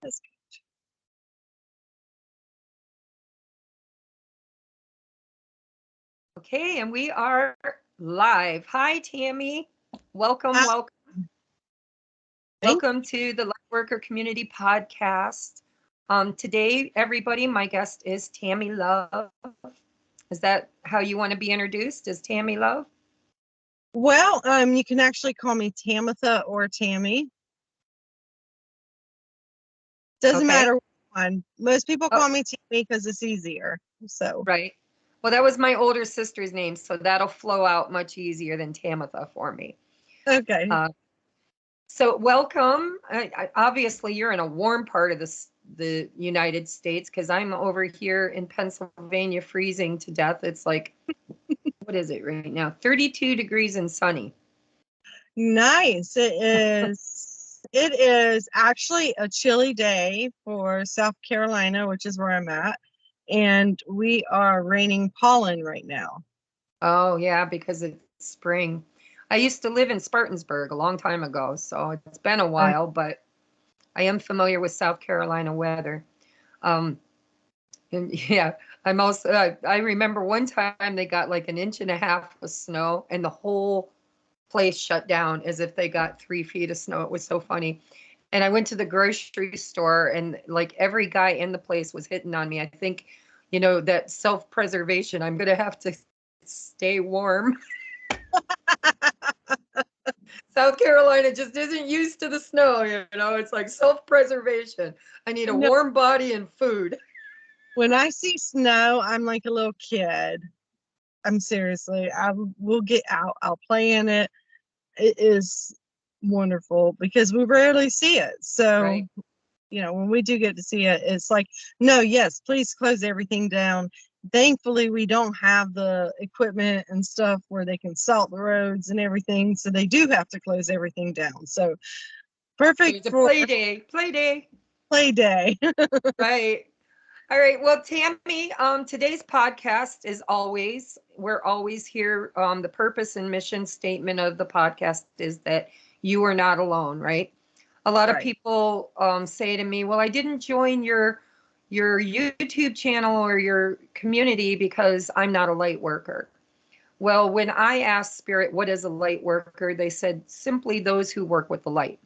That's Okay, and we are live. Hi, Tammy. Welcome, good. welcome, Thank welcome to the Lightworker Community Podcast. Today, everybody, my guest is Tammy Love. Is that how you want to be introduced? As Tammy Love? Well, you can actually call me Tamatha or Tammy. Doesn't Okay. matter which one. Most people Oh, call me Tammy because it's easier. So, right. Well, that was my older sister's name, so that'll flow out much easier than Tamatha for me. okay. Uh, So welcome. Obviously, you're in a warm part of the United States because I'm over here in Pennsylvania, freezing to death. It's like, what is it right now? 32 degrees and sunny. Nice. It is actually a chilly day for South Carolina, which is where I'm at. And we are raining pollen right now. Oh yeah, because it's spring. I used to live in Spartansburg a long time ago, so it's been a Uh, while, but I am familiar with South Carolina weather. Um, and yeah, I'm also. I remember one time they got like an inch and a half of snow, and the whole place shut down as if they got 3 feet of snow. It was so funny. And I went to the grocery store, and like every guy in the place was hitting on me. I think, that self-preservation, I'm going to have to stay warm. South Carolina just isn't used to the snow, It's like self-preservation. I need a no, warm body and food. when I see snow, I'm like a little kid. I'm seriously, will get out. I'll play in it. It is wonderful because we rarely see it. So, Right. when we do get to see it, it's like, no, yes, please close everything down. Thankfully, we don't have the equipment and stuff where they can salt the roads and everything. So they do have to close everything down. So perfect There's a for play day. Play day. play day. Right. All right. Well, Tammy, today's podcast is we're always here. The purpose and mission statement of the podcast is that you are not alone, right? A lot of Right. people say to me, well, I didn't join your YouTube channel or your community because I'm not a light worker. Well, when I asked Spirit, what is a light worker? They said simply those who work with the light.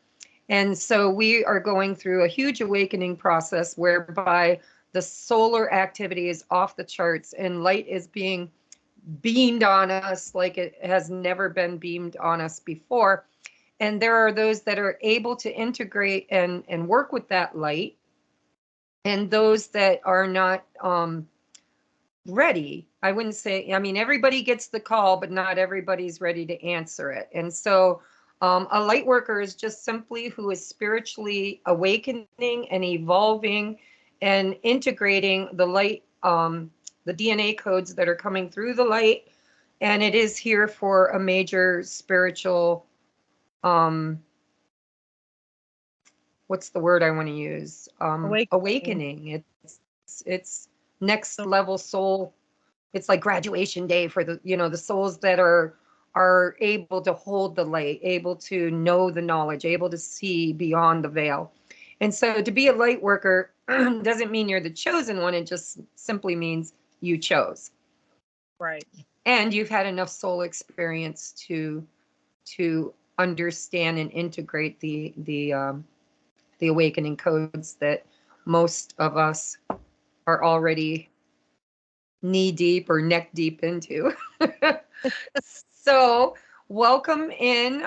And so we are going through a huge awakening process whereby the solar activity is off the charts and light is being beamed on us like it has never been beamed on us before. And there are those that are able to integrate and work with that light, and those that are not ready. I wouldn't say, I mean, everybody gets the call, but not everybody's ready to answer it. And so a light worker is just simply who is spiritually awakening and evolving and integrating the light, the DNA codes that are coming through the light. And it is here for a major spiritual, um, what's the word I want to use? Awakening. Awakening. It's next So, level soul. It's like graduation day for the souls that are able to hold the light, able to know the knowledge, able to see beyond the veil. And so to be a light worker doesn't mean you're the chosen one. It just simply means you chose right. and you've had enough soul experience to understand and integrate the awakening codes that most of us are already knee deep or neck deep into. So, welcome in.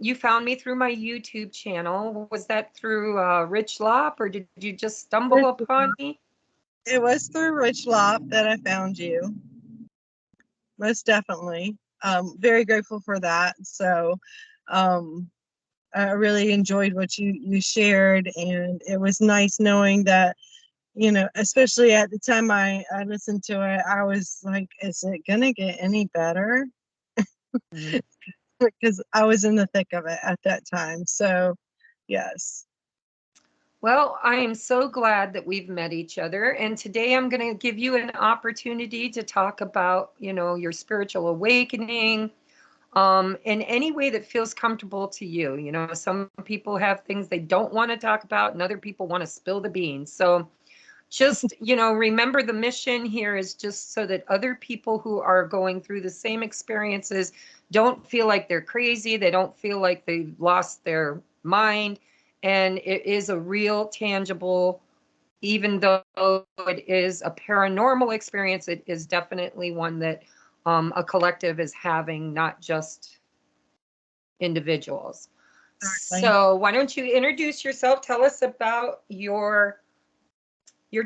You found me through my YouTube channel. Was that through Rich Lop, or did you just stumble upon me? It was through Rich Lop that I found you. Most definitely. Very grateful for that. So, um, I really enjoyed what you shared, and it was nice knowing that, especially at the time I listened to it, I was like, is it gonna get any better? Mhm. Because I was in the thick of it at that time. So, yes. Well, I am so glad that we've met each other. And today I'm going to give you an opportunity to talk about, your spiritual awakening, in any way that feels comfortable to you. You know, some people have things they don't want to talk about, and other people want to spill the beans. So just, you know, remember the mission here is just so that other people who are going through the same experiences don't feel like they're crazy. They don't feel like they lost their mind. And it is a real, tangible, even though it is a paranormal experience, it is definitely one that a collective is having, not just individuals. Exactly. So why don't you introduce yourself? Tell us about your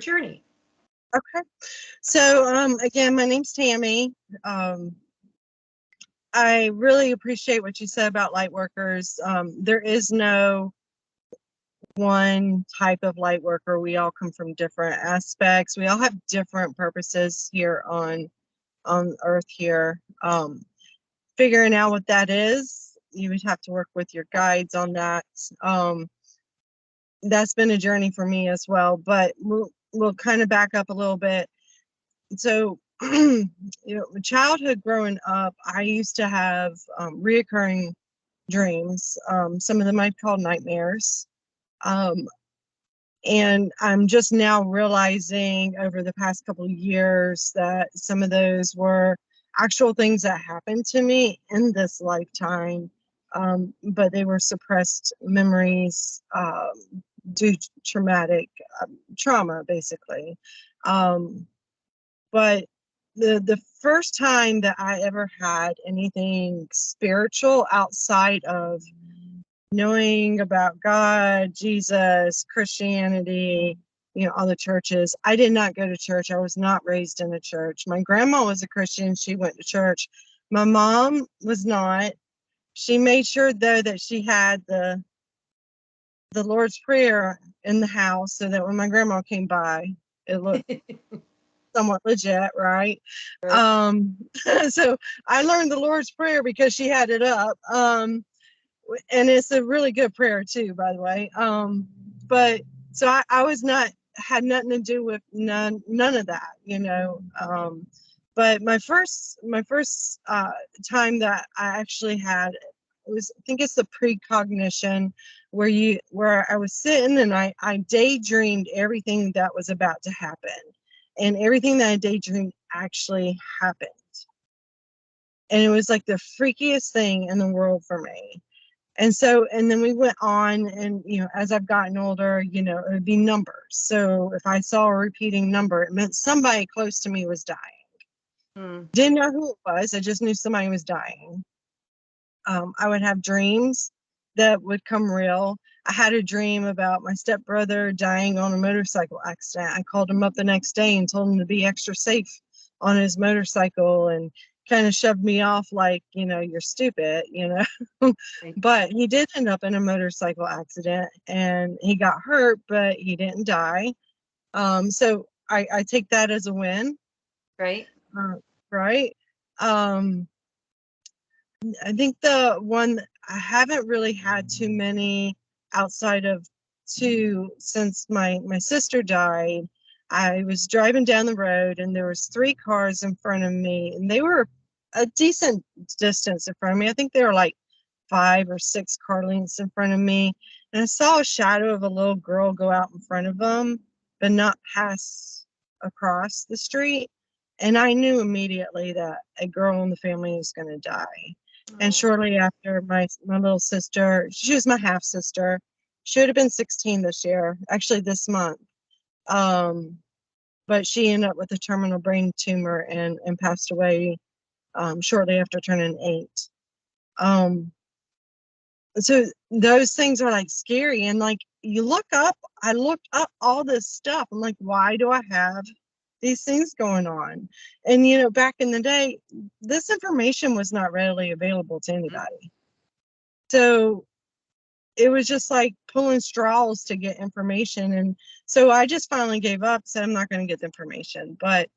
journey. Okay. So, again, my name's Tammy. I really appreciate what you said about light workers. There is no one type of light worker. We all come from different aspects. We all have different purposes here on Earth here. Figuring out what that is, you would have to work with your guides on that. That's been a journey for me as well. But we'll kind of back up a little bit. So, you know, childhood growing up, I used to have reoccurring dreams. Some of them I'd call nightmares. Um, and I'm just now realizing over the past couple of years that some of those were actual things that happened to me in this lifetime, but they were suppressed memories due to traumatic trauma, basically. But the first time that I ever had anything spiritual outside of knowing about God, Jesus, Christianity, you know, all the churches. I did not go to church. I was not raised in a church. My grandma was a Christian. She went to church. My mom was not. She made sure though that she had the Lord's Prayer in the house so that when my grandma came by, it looked somewhat legit, right? Right. So I learned the Lord's Prayer because she had it up. And it's a really good prayer too, by the way. But so I was not had nothing to do with none of that, you know. But my first time that I actually had was, I think it's the precognition, where I was sitting and I daydreamed everything that was about to happen, and everything that I daydreamed actually happened, and it was like the freakiest thing in the world for me. And so, and then we went on, and, you know, as I've gotten older, you know, it would be numbers. So if I saw a repeating number, it meant somebody close to me was dying. Didn't know who it was. I just knew somebody was dying. I would have dreams that would come real. I had a dream about my stepbrother dying on a motorcycle accident. I called him up the next day and told him to be extra safe on his motorcycle, and kind of shoved me off like, you know, you're stupid, you know. Right. But he did end up in a motorcycle accident and he got hurt, but he didn't die. So I take that as a win. Right. Uh, right. Um, I think the one, I haven't really had too many outside of two since my sister died. I was driving down the road and there was three cars in front of me, and they were a decent distance in front of me. I think they were like 5 or 6 car lengths in front of me. And I saw a shadow of a little girl go out in front of them, but not pass across the street. And I knew immediately that a girl in the family was going to die. And Oh, shortly after, my little sister, she was my half sister. She would have been 16 this year, actually this month. Um, but she ended up with a terminal brain tumor and passed away shortly after turning 8. So those things are like scary, and like you look up, I looked up all this stuff. I'm like, why do I have these things going on? And you know, back in the day, this information was not readily available to anybody. So it was just like pulling straws to get information. And so I just finally gave up, said I'm not going to get the information. But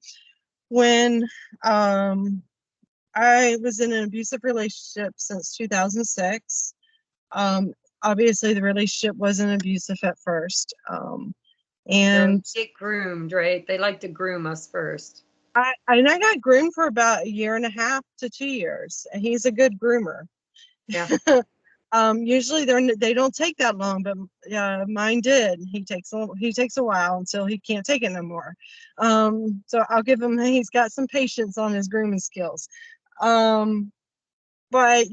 when I was in an abusive relationship since 2006, um, obviously the relationship wasn't abusive at first. so And get groomed, right? They like to groom us first. I got groomed for about 1.5 to 2 years, and he's a good groomer. Yeah. Usually they don't take that long, but mine did. He takes a while until he can't take it no more. So I'll give him. He's got some patience on his grooming skills. But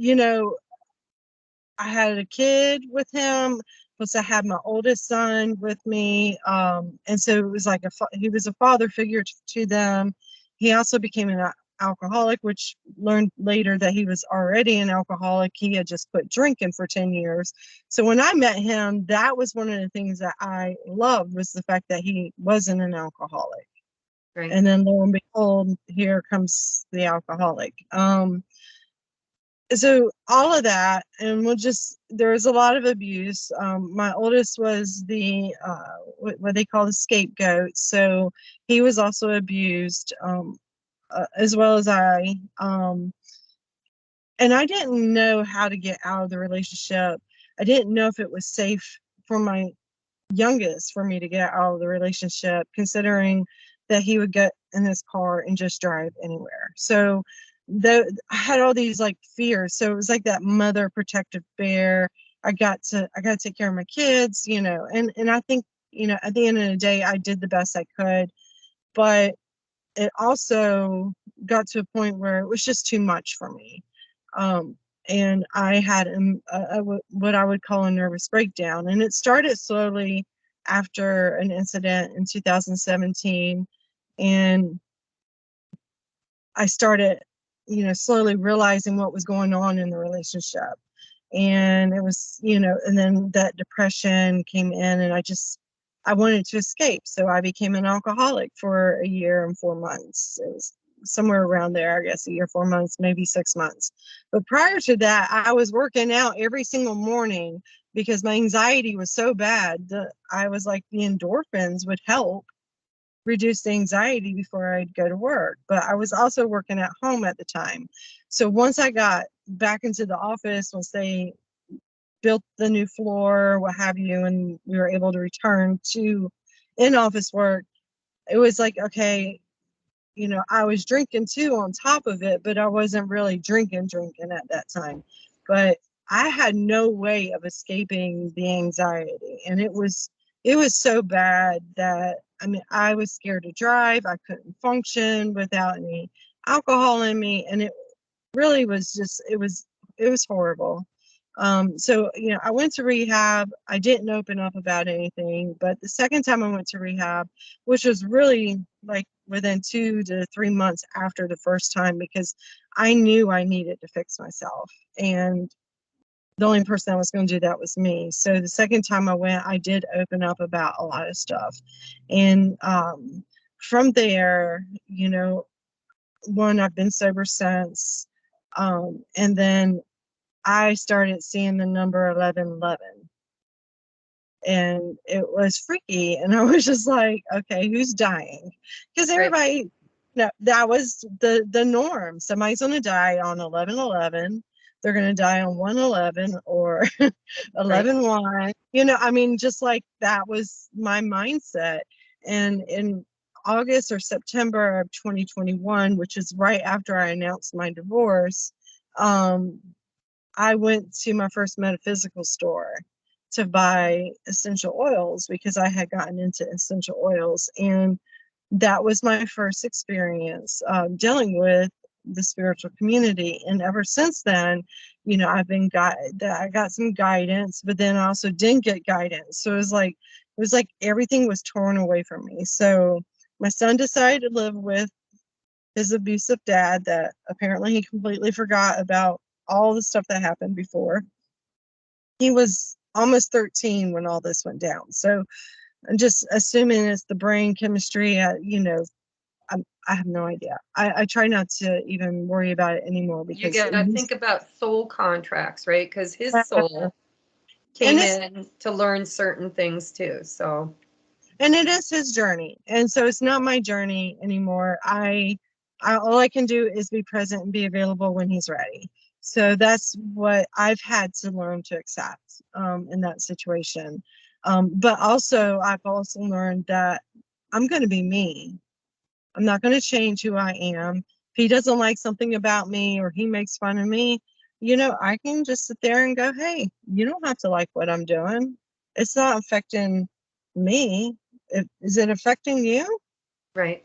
I had a kid with him. Plus, I had my oldest son with me, and so it was like he was a father figure to them. He also became an alcoholic, which learned later that he was already an alcoholic. He had just quit drinking for 10 years. So when I met him, that was one of the things that I loved, was the fact that he wasn't an alcoholic. Right. And then lo and behold, here comes the alcoholic. So all of that, and there was a lot of abuse. My oldest was the what they call the scapegoat, so he was also abused, as well as I. And I didn't know how to get out of the relationship. I didn't know if it was safe for my youngest for me to get out of the relationship, considering that he would get in his car and just drive anywhere. So I had all these like fears. So it was like that mother protective bear. I got to take care of my kids, and I think, at the end of the day, I did the best I could, but it also got to a point where it was just too much for me. And I had what I would call a nervous breakdown. And it started slowly after an incident in 2017. And I started, slowly realizing what was going on in the relationship. And it was, and then that depression came in, and I wanted to escape. So I became an alcoholic for 1 year and 4 months. It was somewhere around there, I guess, 1 year, 4 months, maybe 6 months. But prior to that, I was working out every single morning because my anxiety was so bad that I was like, the endorphins would help reduce the anxiety before I'd go to work. But I was also working at home at the time. So once I got back into the office, once they built the new floor, what have you, and we were able to return to in-office work, it was like, okay, I was drinking too on top of it, but I wasn't really drinking at that time. But I had no way of escaping the anxiety, and it was so bad that, I mean, I was scared to drive. I couldn't function without any alcohol in me, and it really was just it was horrible. So I went to rehab. I didn't open up about anything, but the second time I went to rehab, which was really like within 2 to 3 months after the first time, because I knew I needed to fix myself, and the only person that was going to do that was me. So the second time I went, I did open up about a lot of stuff, and from there, one, I've been sober since, and then I started seeing the number 1111, and it was freaky. And I was just like, okay, who's dying? Because Right. everybody, that was the norm. Somebody's going to die on 1111. They're going to die on 111 or Right. 11-1. I mean, just like that was my mindset. And in August or September of 2021, which is right after I announced my divorce, I went to my first metaphysical store to buy essential oils because I had gotten into essential oils. And that was my first experience dealing with the spiritual community. And ever since then, I've been I got some guidance, but then I also didn't get guidance. So it was like everything was torn away from me. So my son decided to live with his abusive dad that apparently he completely forgot about all the stuff that happened before. He was almost 13 when all this went down. So I'm just assuming it's the brain chemistry. I have no idea. I try not to even worry about it anymore You because got to think about soul contracts, right? Because his soul and came in to learn certain things too. So, it is his journey, and so it's not my journey anymore. All I can do is be present and be available when he's ready. So that's what I've had to learn to accept in that situation. But also, I've also learned that I'm going to be me. I'm not going to change who I am. If he doesn't like something about me or he makes fun of me, I can just sit there and go, hey, you don't have to like what I'm doing. It's not affecting me. Is it affecting you? Right.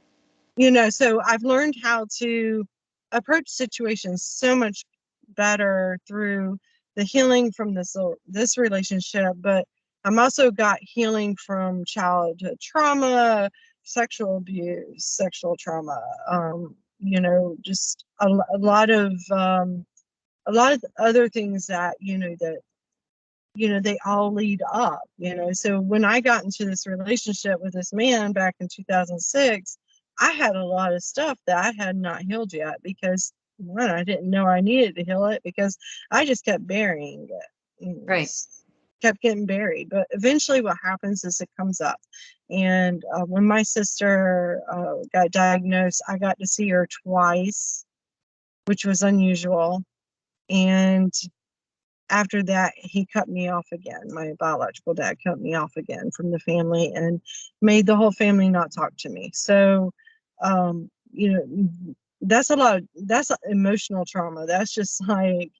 So I've learned how to approach situations so much better through the healing from this relationship, but I'm also got healing from childhood trauma, sexual abuse, sexual trauma, just a lot of other things that they all lead up. So when I got into this relationship with this man back in 2006, I had a lot of stuff that I had not healed yet because one, I didn't know I needed to heal it because I just kept burying it. Right. Kept getting buried. But eventually what happens is it comes up. And when my sister got diagnosed, I got to see her twice, which was unusual. And after that, he cut me off again. My biological dad cut me off again from the family and made the whole family not talk to me. So, that's that's emotional trauma. That's just like,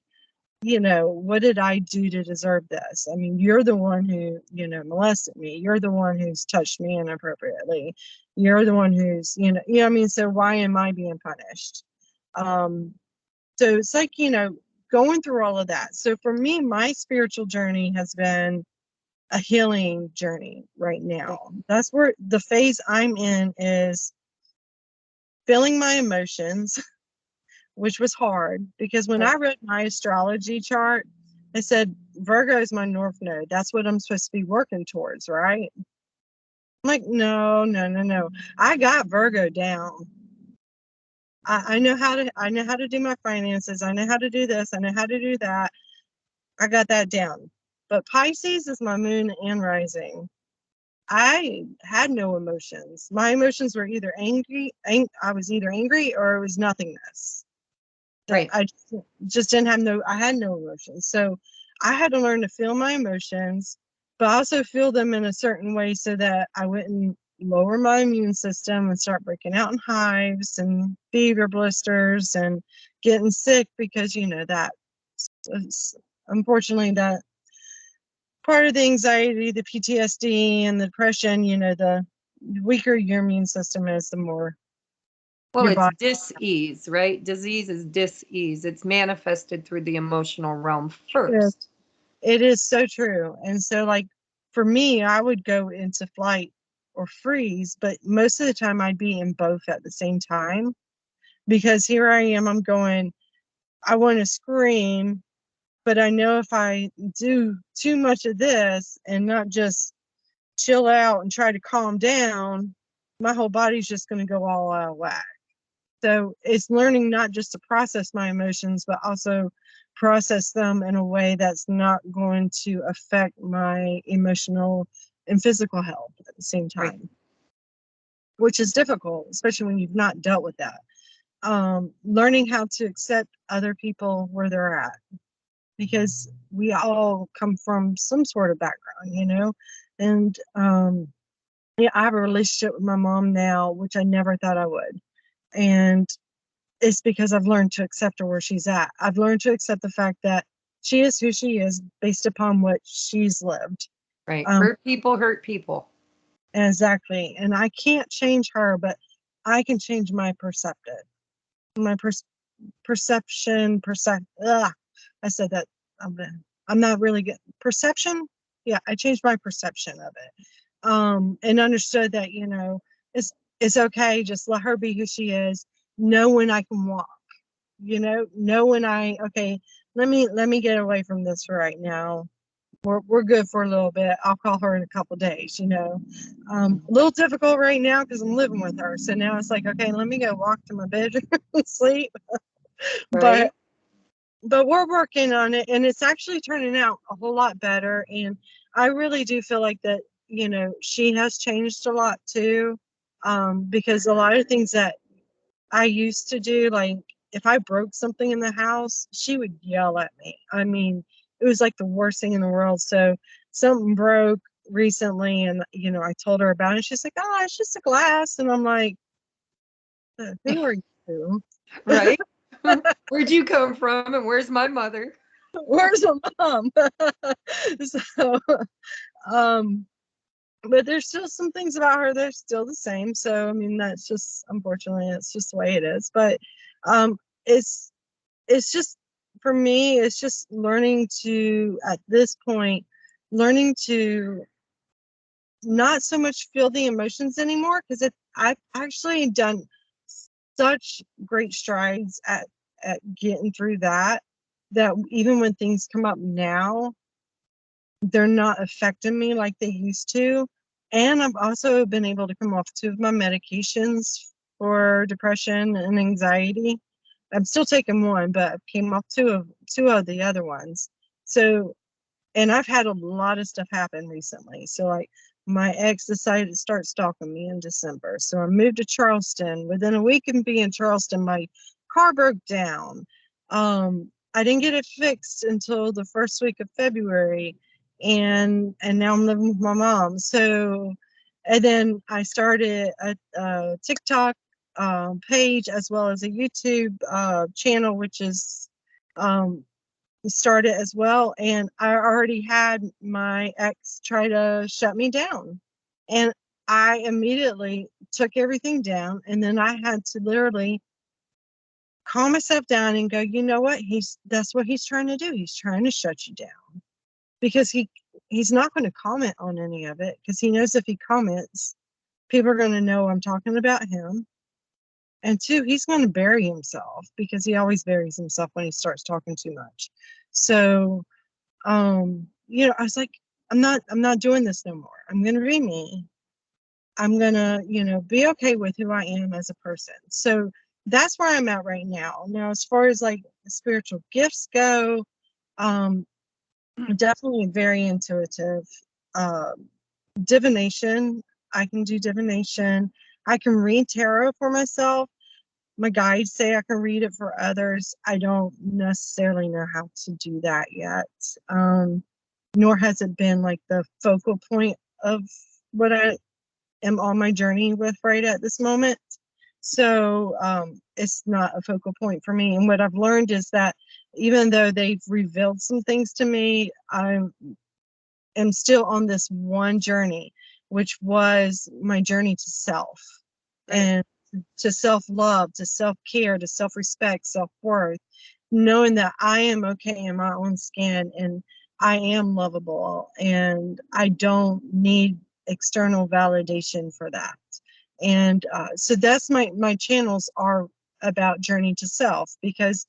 what did I do to deserve this? I mean, you're the one who, molested me. You're the one who's touched me inappropriately. You're the one who's, I mean, so why am I being punished? So it's like, going through all of that. So for me, my spiritual journey has been a healing journey right now. That's where the phase I'm in is feeling my emotions, which was hard because when I read my astrology chart, it said Virgo is my north node. That's what I'm supposed to be working towards, right? I'm like, no, no, no, no. I got Virgo down. I know how to do my finances. I know how to do this. I know how to do that. I got that down. But Pisces is my moon and rising. I had no emotions. My emotions were either I was either angry or it was nothingness. Right. I just didn't have I had no emotions. So I had to learn to feel my emotions, but also feel them in a certain way so that I wouldn't lower my immune system and start breaking out in hives and fever blisters and getting sick because, that unfortunately that part of the anxiety, the PTSD and the depression, the weaker your immune system is, the more Well, your it's body dis-ease, right? Disease is dis-ease. It's manifested through the emotional realm is. first. It is so true. And so, like, for me, I would go into flight or freeze, but most of the time I'd be in both at the same time because here I am, I'm going, I want to scream, but I know if I do too much of this and not just chill out and try to calm down, my whole body's just going to go all out of whack. So it's learning not just to process my emotions, but also process them in a way that's not going to affect my emotional and physical health at the same Right. time, which is difficult, especially when you've not dealt with that. Learning how to accept other people where they're at, because we all come from some sort of background, and yeah, I have a relationship with my mom now, which I never thought I would. And it's because I've learned to accept her where she's at. I've learned to accept the fact that she is who she is based upon what she's lived. Right. Um, Hurt people hurt people. exactly. And I can't change her, but I can change my perceptive, my perception, I said that. I'm not really good. Perception? Yeah, I changed my perception of it. And understood that, it's okay. Just let her be who she is. Know when I can walk. Know when okay, let me get away from this for right now. We're good for a little bit. I'll call her in a couple days. A little difficult right now because I'm living with her. So now it's like, okay, let me go walk to my bedroom and sleep. Right. But we're working on it, and it's actually turning out a whole lot better. And I really do feel like that, she has changed a lot too, because a lot of things that I used to do, like if I broke something in the house, she would yell at me. I mean, it was like the worst thing in the world. So something broke recently, and I told her about it. She's like, "Oh, it's just a glass," and I'm like, Who are you? Right? Where'd you come from and where's my mother? Where's the mom? So, but there's still some things about her that are still the same. So, I mean, that's just, unfortunately, it's just the way it is. But it's just, for me, it's just learning to, at this point, learning to not so much feel the emotions anymore, because I've actually done such great strides at getting through that even when things come up now, they're not affecting me like they used to. And I've also been able to come off 2 of my medications for depression and anxiety. I'm still taking one, but I came off two of the other ones. So, and I've had a lot of stuff happen recently. So, like, my ex decided to start stalking me in December. So I moved to Charleston. Within a week of being in Charleston, my car broke down. I didn't get it fixed until the first week of February, and now I'm living with my mom. So, and then I started a TikTok page, as well as a YouTube channel, which is started as well. And I already had my ex try to shut me down, and I immediately took everything down. And then I had to literally calm myself down and go, you know what, that's what he's trying to do. He's trying to shut you down, because he's not going to comment on any of it, because he knows if he comments, people are going to know I'm talking about him. And 2, he's going to bury himself, because he always buries himself when he starts talking too much. So, I was like, I'm not doing this no more. I'm going to be me. I'm going to, be okay with who I am as a person. So that's where I'm at right now. Now, as far as like spiritual gifts go, definitely very intuitive. Divination, I can do divination. I can read tarot for myself. My guides say I can read it for others. I don't necessarily know how to do that yet. Nor has it been like the focal point of what I am on my journey with right at this moment. So it's not a focal point for me. And what I've learned is that even though they've revealed some things to me, I am still on this one journey, which was my journey to self. Right. And to self-love, to self-care, to self-respect, self-worth, knowing that I am okay in my own skin, and I am lovable, and I don't need external validation for that. And so that's my channels are about journey to self, because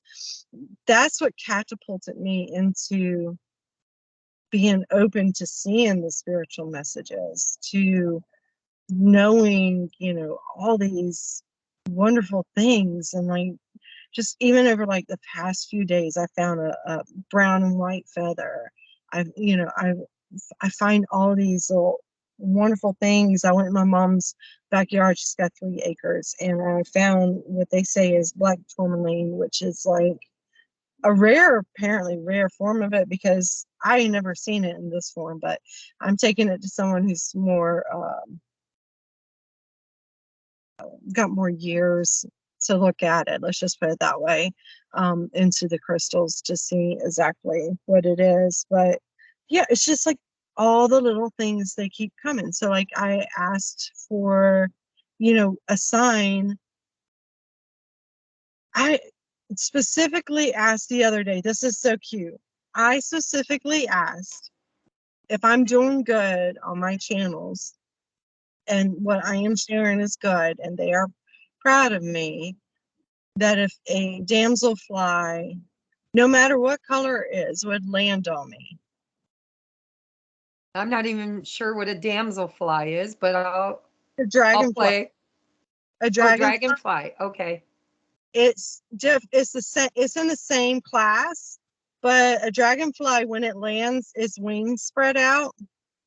that's what catapulted me into being open to seeing the spiritual messages, to knowing, all these wonderful things. And like, just even over like the past few days, I found a brown and white feather. I find all these little wonderful things. I went in my mom's backyard. She's got 3 acres, and I found what they say is black tourmaline, which is like apparently rare form of it, because I ain't never seen it in this form. But I'm taking it to someone who's more got more years to look at it, let's just put it that way, into the crystals to see exactly what it is. But yeah, it's just like all the little things, they keep coming. So like, I asked for, a sign. I specifically asked the other day, this is so cute. I specifically asked if I'm doing good on my channels and what I am sharing is good, and they are proud of me, that if a damselfly, no matter what color it is, would land on me. I'm not even sure what a damselfly is, but I'll Dragonfly. play. A dragonfly. Dragonfly. Okay. It's in the same class, but a dragonfly, when it lands, its wings spread out,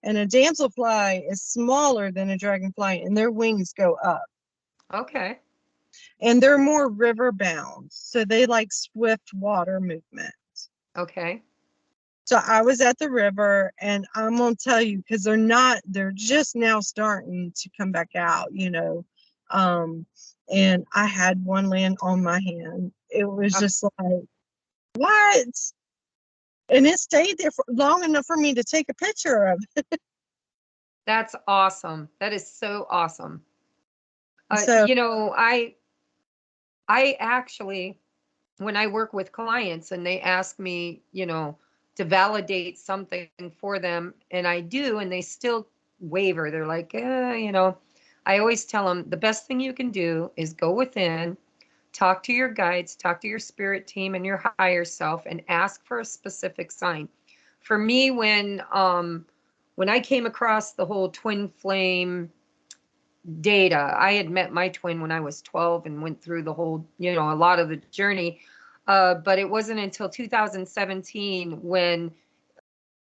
and a damselfly is smaller than a dragonfly, and their wings go up. Okay. And they're more river bound, so they like swift water movement. Okay. So I was at the river, and I'm gonna tell you, because they're just now starting to come back out, And I had one land on my hand. It was just like, what? And it stayed there for long enough for me to take a picture of it. That's awesome. That is so awesome. So, I actually, when I work with clients and they ask me, to validate something for them, and I do, and they still waver. They're like, I always tell them the best thing you can do is go within, talk to your guides, talk to your spirit team and your higher self, and ask for a specific sign. For me, when I came across the whole twin flame data, I had met my twin when I was 12 and went through the whole, a lot of the journey. But it wasn't until 2017 when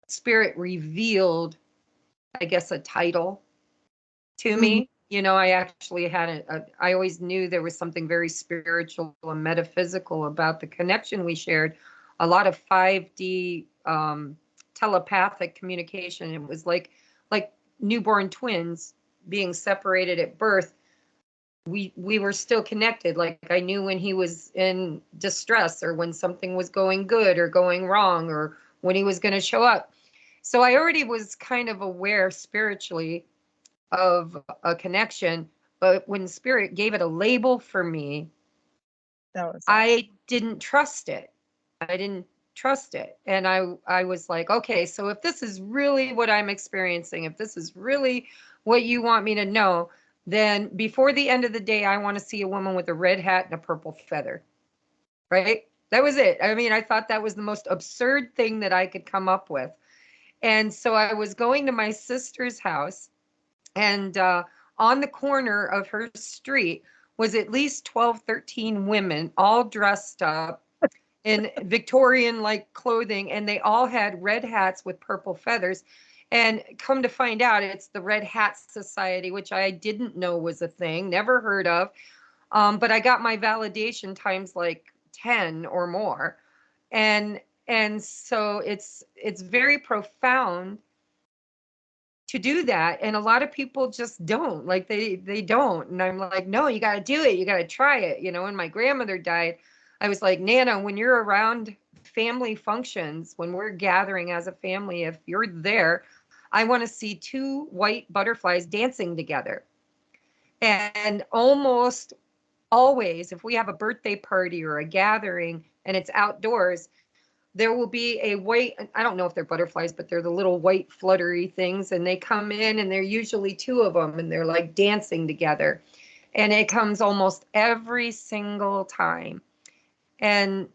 Spirit revealed, I guess, a title to me. I actually had I always knew there was something very spiritual and metaphysical about the connection we shared. A lot of 5D telepathic communication. It was like newborn twins being separated at birth. We were still connected. Like I knew when he was in distress, or when something was going good or going wrong, or when he was going to show up. So I already was kind of aware spiritually of a connection, but when Spirit gave it a label for me, I didn't trust it. I didn't trust it. And I was like, okay, so if this is really what I'm experiencing, if this is really what you want me to know, then before the end of the day, I want to see a woman with a red hat and a purple feather. Right? That was it. I mean, I thought that was the most absurd thing that I could come up with. And so I was going to my sister's house, and on the corner of her street was at least 12, 13 women, all dressed up in Victorian like clothing, and they all had red hats with purple feathers. And come to find out, it's the Red Hat Society, which I didn't know was a thing, never heard of. But I got my validation times like 10 or more. And so it's very profound to do that, and a lot of people just don't. Like they don't. And I'm like, no, you got to do it, you got to try it. When my grandmother died, I was like, Nana, when you're around family functions, when we're gathering as a family, if you're there, I want to see two white butterflies dancing together. And almost always, if we have a birthday party or a gathering and it's outdoors, there will be a white, I don't know if they're butterflies, but they're the little white fluttery things, and they come in, and they're usually two of them, and they're like dancing together. And it comes almost every single time. And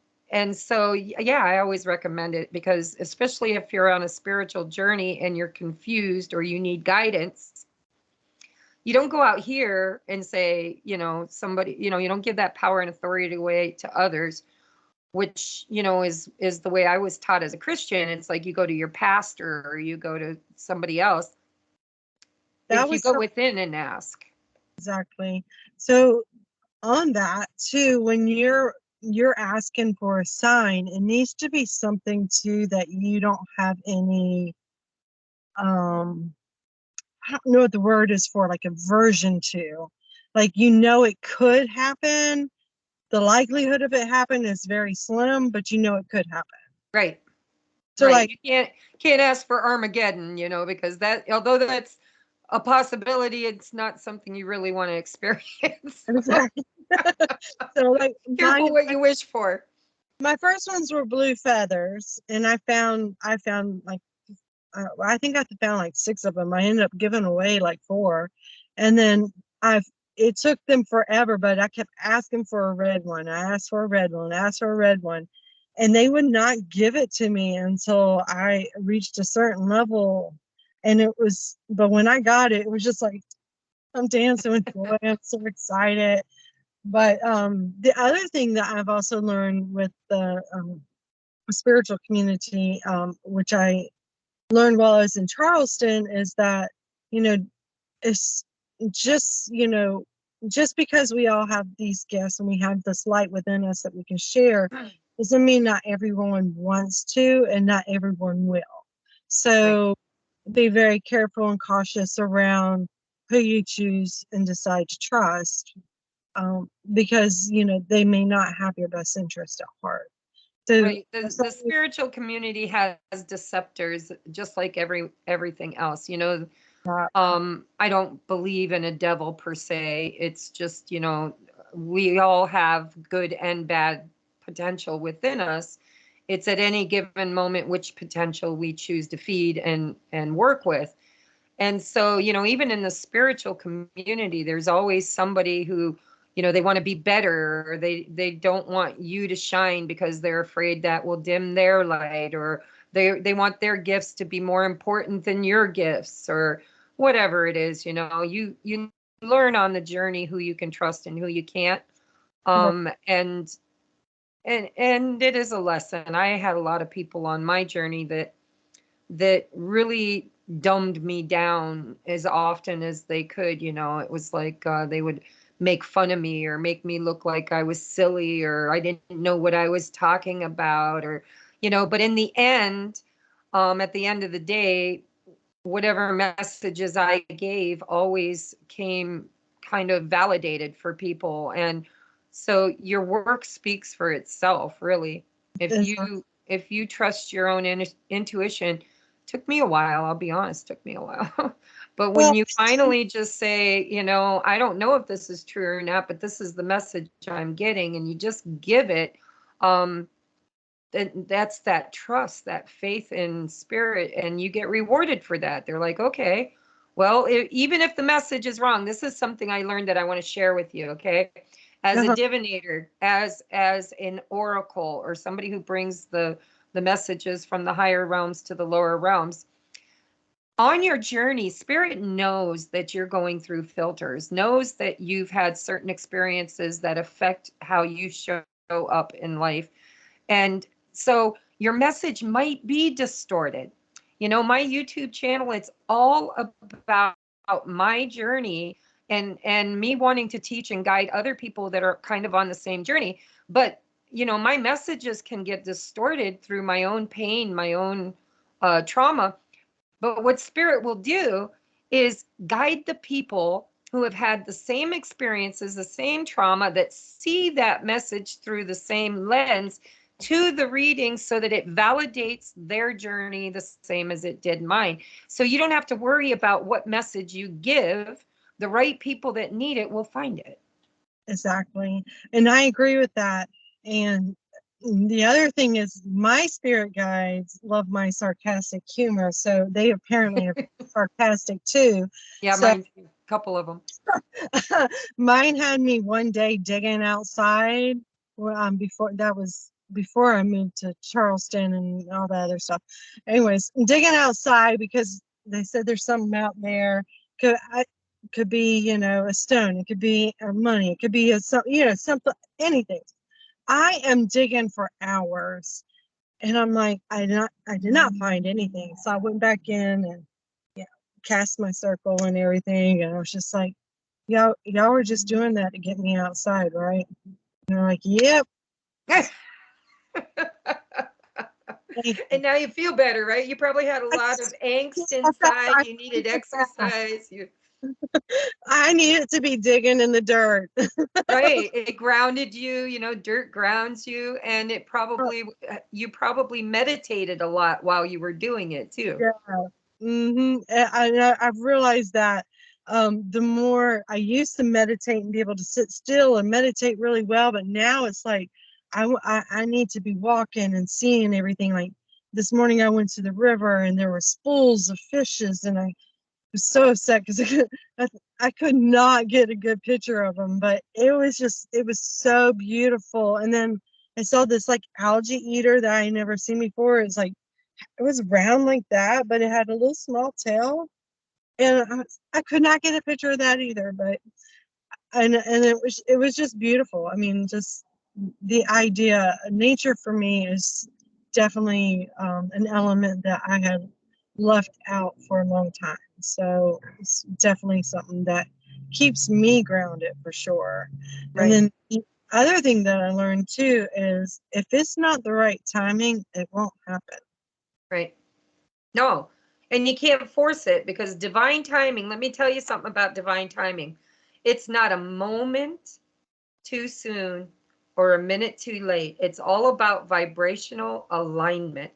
so, yeah, I always recommend it, because especially if you're on a spiritual journey and you're confused or you need guidance, you don't go out here and say, somebody, you don't give that power and authority away to others, which is the way I was taught as a Christian. It's like you go to your pastor or you go to somebody else. If you go within and ask. Exactly. So on that too, when you're asking for a sign, it needs to be something too that you don't have any I don't know what the word is for, like aversion to. Like it could happen. The likelihood of it happening is very slim, but it could happen. Right. So right. You can't ask for Armageddon, because that, although that's a possibility, it's not something you really want to experience. Exactly. So careful what you wish for. My first ones were blue feathers, and I found like I think I found like 6 of them. I ended up giving away like 4, and then it took them forever, but I kept asking for a red one. I asked for a red one, asked for a red one, and they would not give it to me until I reached a certain level. And but when I got it, it was just like I'm dancing with joy. I'm so excited. But the other thing that I've also learned with the spiritual community, which I learned while I was in Charleston, is that, it's just, just because we all have these gifts and we have this light within us that we can share, doesn't mean not everyone wants to and not everyone will. So be very careful and cautious around who you choose and decide to trust, because they may not have your best interest at heart. So right. The spiritual community has deceptors, just like everything else. I don't believe in a devil per se. It's just, we all have good and bad potential within us. It's at any given moment which potential we choose to feed and work with. And so, even in the spiritual community, there's always somebody who, they want to be better, or they don't want you to shine because they're afraid that will dim their light, or they want their gifts to be more important than your gifts, or whatever it is. You learn on the journey who you can trust and who you can't. And it is a lesson. I had a lot of people on my journey that really dumbed me down as often as they could. It was like they would make fun of me or make me look like I was silly or I didn't know what I was talking about, or but in the end, at the end of the day, whatever messages I gave always came kind of validated for people. And so your work speaks for itself, really. If you trust your own intuition. Took me a while, I'll be honest, took me a while. But when well, you finally just say, I don't know if this is true or not, but this is the message I'm getting, and you just give it, that's that trust, that faith in spirit, and you get rewarded for that. They're like, okay, well, even if the message is wrong, this is something I learned that I want to share with you, okay? As a divinator, as an oracle, or somebody who brings the messages from the higher realms to the lower realms. On your journey, spirit knows that you're going through filters, knows that you've had certain experiences that affect how you show up in life. And so your message might be distorted. My YouTube channel, it's all about my journey and me wanting to teach and guide other people that are kind of on the same journey. But my messages can get distorted through my own pain, my own trauma. But what spirit will do is guide the people who have had the same experiences, the same trauma, that see that message through the same lens to the reading, so that it validates their journey the same as it did mine. So you don't have to worry about what message you give. The right people that need it will find it. Exactly. And I agree with that. And the other thing is, my spirit guides love my sarcastic humor, so they apparently are sarcastic too. Yeah, So mine, a couple of them. mine had me one day digging outside. Before I moved to Charleston and all that other stuff. Anyways, digging outside because they said there's something out there. Could be, a stone. It could be money. It could be something, anything. I am digging for hours, and I'm like, I did not find anything. So I went back in and cast my circle and everything, and I was just like, y'all were just doing that to get me outside, right? And they're like, yep. And now you feel better, right? You probably had a lot of angst inside. You needed exercise. I needed to be digging in the dirt. Right. It grounded you, dirt grounds you. And you probably meditated a lot while you were doing it too. Yeah. I've realized that the more I used to meditate and be able to sit still and meditate really well, but now it's like I need to be walking and seeing everything. Like this morning, I went to the river and there were schools of fishes, and I was so upset because I could not get a good picture of them, but it was so beautiful. And then I saw this like algae eater that I never seen before. It was round like that, but it had a little small tail, and I could not get a picture of that either. But and it was just beautiful. I mean, just the idea, nature for me is definitely an element that I had left out for a long time. So it's definitely something that keeps me grounded for sure. Right. And then the other thing that I learned too is if it's not the right timing, it won't happen. Right. No. And you can't force it, because divine timing, let me tell you something about divine timing. It's not a moment too soon or a minute too late. It's all about vibrational alignment.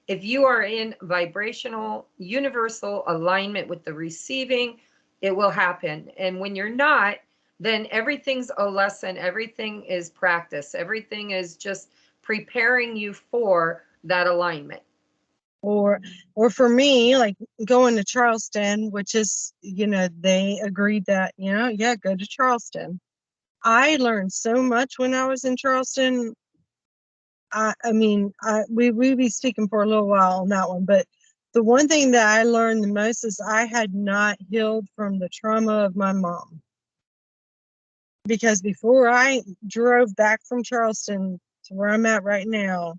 If you are in vibrational universal alignment with the receiving, it will happen. And when you're not, then everything's a lesson, everything is practice, everything is just preparing you for that alignment. Or for me, like going to Charleston, which is, you know, they agreed that, you know, yeah, go to Charleston. I learned so much when I was in Charleston. I mean, we be speaking for a little while on that one, but the one thing that I learned the most is I had not healed from the trauma of my mom. Because before I drove back from Charleston to where I'm at right now,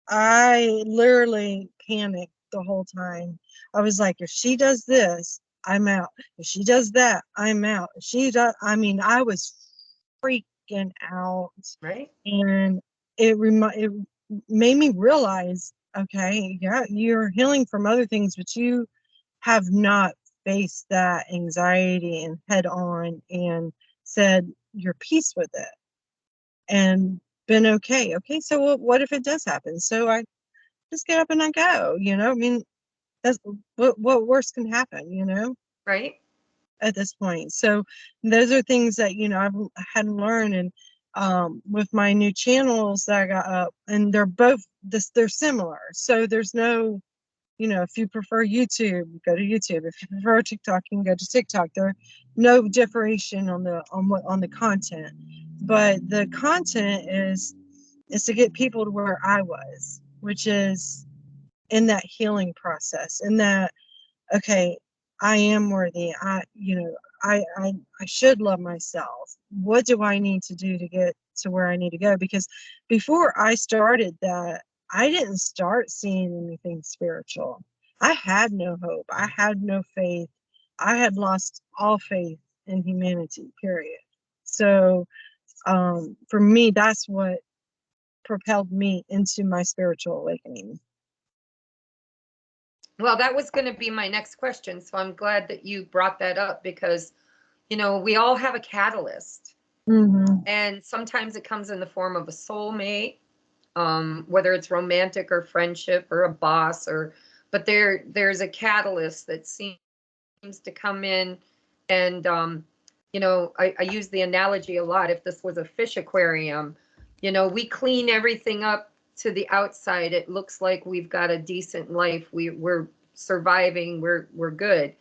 I literally panicked the whole time. I was like, if she does this, I'm out. If she does that, I'm out. If she does, I mean, I was freaking out. Right? And it made me realize, okay, yeah, you're healing from other things, but you have not faced that anxiety and head on and said you're peace with it and been okay. Okay, so what if it does happen? So I just get up and I go, you know. I mean, that's what worse can happen, you know, Right? at this point. So those are things that, you know, I hadn't learned. And with my new channels that I got up, and they're both they're similar. So there's no, you know, if you prefer YouTube, go to YouTube. If you prefer TikTok, you can go to TikTok. There's no differentiation on the content, but the content is to get people to where I was, which is in that healing process, in that, okay, I am worthy. You know, I should love myself. What do I need to do to get to where I need to go? Because before I started that, I didn't start seeing anything spiritual. I had no hope. I had no faith. I had lost all faith in humanity, period. So for me, that's what propelled me into my spiritual awakening. Well, that was going to be my next question. So I'm glad that you brought that up, because, you know, we all have a catalyst. Mm-hmm. And sometimes it comes in the form of a soulmate, whether it's romantic or friendship or a boss, but there's a catalyst that seems to come in. And, you know, I use the analogy a lot. If this was a fish aquarium, you know, we clean everything up to the outside. It looks like we've got a decent life. We're surviving. We're good.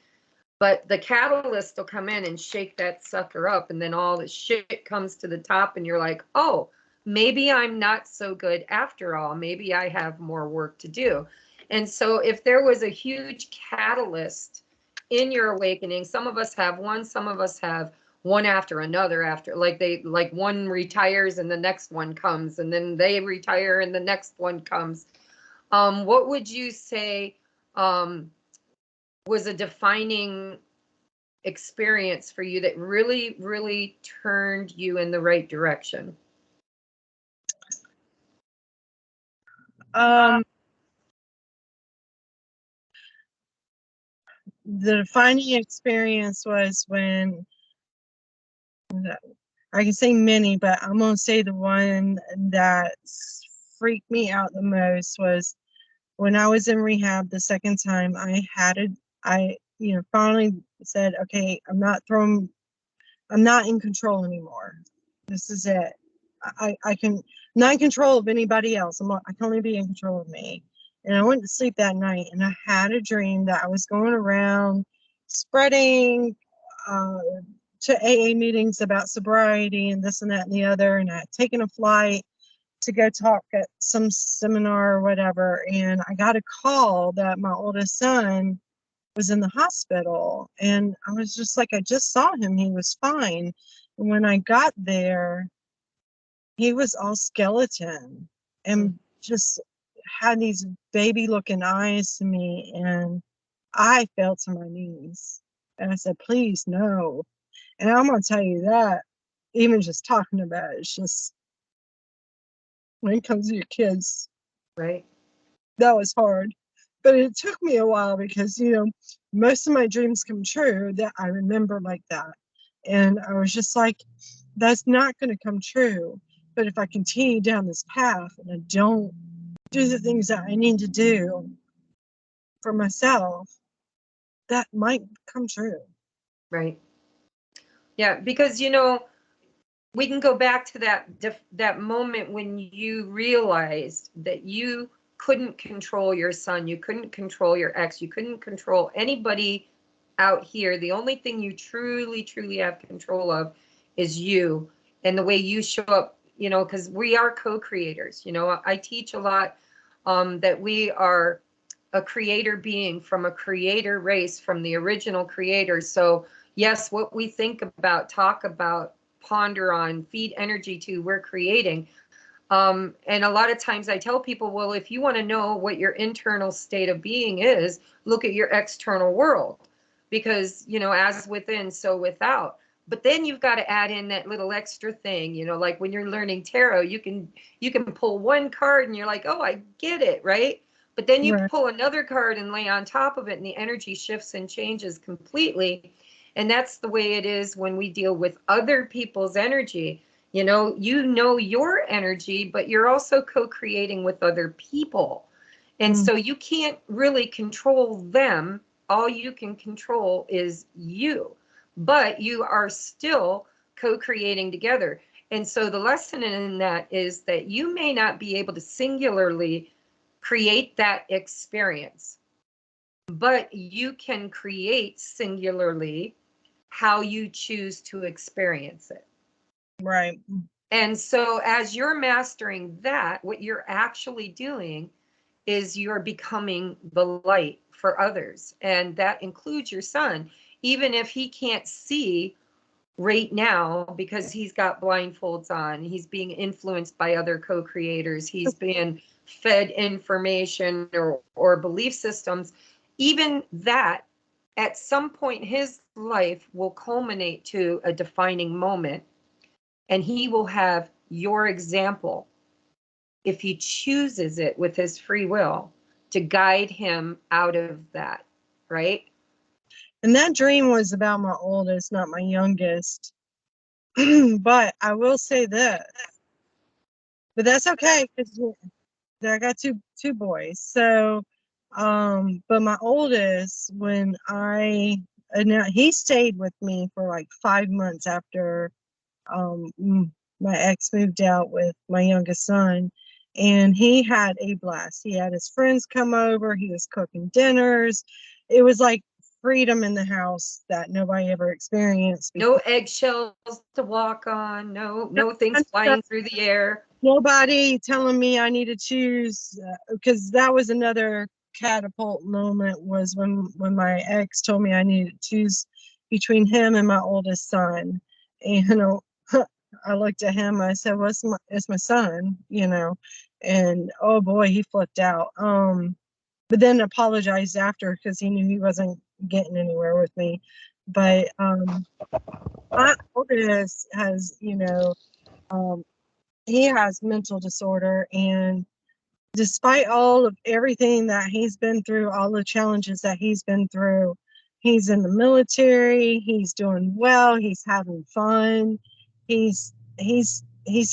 But the catalyst will come in and shake that sucker up, and then all the shit comes to the top, and you're like, oh, maybe I'm not so good after all. Maybe I have more work to do. And so if there was a huge catalyst in your awakening, some of us have one, some of us have one after another, after like one retires and the next one comes, and then they retire and the next one comes. What would you say was a defining experience for you that really, really turned you in the right direction? The defining experience was when, I can say many, but I'm going to say the one that freaked me out the most was when I was in rehab the second time. I, you know, finally said, okay, I'm not in control anymore. This is it. I can, not in control of anybody else. I can only be in control of me. And I went to sleep that night, and I had a dream that I was going around spreading to AA meetings about sobriety and this and that and the other. And I had taken a flight to go talk at some seminar or whatever. And I got a call that my oldest son was in the hospital. And I was just like, I just saw him. He was fine. And when I got there, he was all skeleton and just had these baby looking eyes to me. And I fell to my knees. And I said, please, no. And I'm going to tell you that, even just talking about it, it's just, when it comes to your kids. Right. that was hard. But it took me a while because, you know, most of my dreams come true that I remember like that. And I was just like, that's not going to come true. But if I continue down this path and I don't do the things that I need to do for myself, that might come true. Right. Yeah, because you know, we can go back to that moment when you realized that you couldn't control your son, you couldn't control your ex, you couldn't control anybody out here. The only thing you truly have control of is you and the way you show up, you know, because we are co-creators. You know, I teach a lot that we are a creator being from a creator race, from the original creator. So yes, what we think about, talk about, ponder on, feed energy to, we're creating. And a lot of times I tell people, well, if you want to know what your internal state of being is, look at your external world, because, you know, as within, so without. But then you've got to add in that little extra thing, you know, like when you're learning tarot, you can pull one card and you're like, oh, I get it, right? But then you Right. pull another card and lay on top of it, and the energy shifts and changes completely. And that's the way it is when we deal with other people's energy. You know your energy, but you're also co-creating with other people. And Mm. so you can't really control them. All you can control is you. But you are still co-creating together. And so the lesson in that is that you may not be able to singularly create that experience, but you can create singularly how you choose to experience it. Right. And so, as you're mastering that, what you're actually doing is you're becoming the light for others. And that includes your son, even if he can't see right now because he's got blindfolds on, he's being influenced by other co creators, he's being fed information or belief systems. Even that, at some point, his life will culminate to a defining moment, and he will have your example, if he chooses it with his free will, to guide him out of that, right? And that dream was about my oldest, not my youngest. But I will say this, but that's okay because I got two boys. So, but my oldest, when now he stayed with me for like 5 months after my ex moved out with my youngest son, and he had a blast. He had his friends come over. He was cooking dinners. It was like freedom in the house that nobody ever experienced No before. eggshells to walk on, no things flying through the air. Nobody telling me I need to choose, because that was another catapult moment, was when my ex told me I needed to choose between him and my oldest son. And I looked at him, I said, well, it's my son, you know. And oh boy, he flipped out, but then apologized after because he knew he wasn't getting anywhere with me. But my oldest has, you know, um, he has mental disorder, and despite all of everything that he's been through, all the challenges that he's been through, he's in the military, he's doing well, he's having fun, he's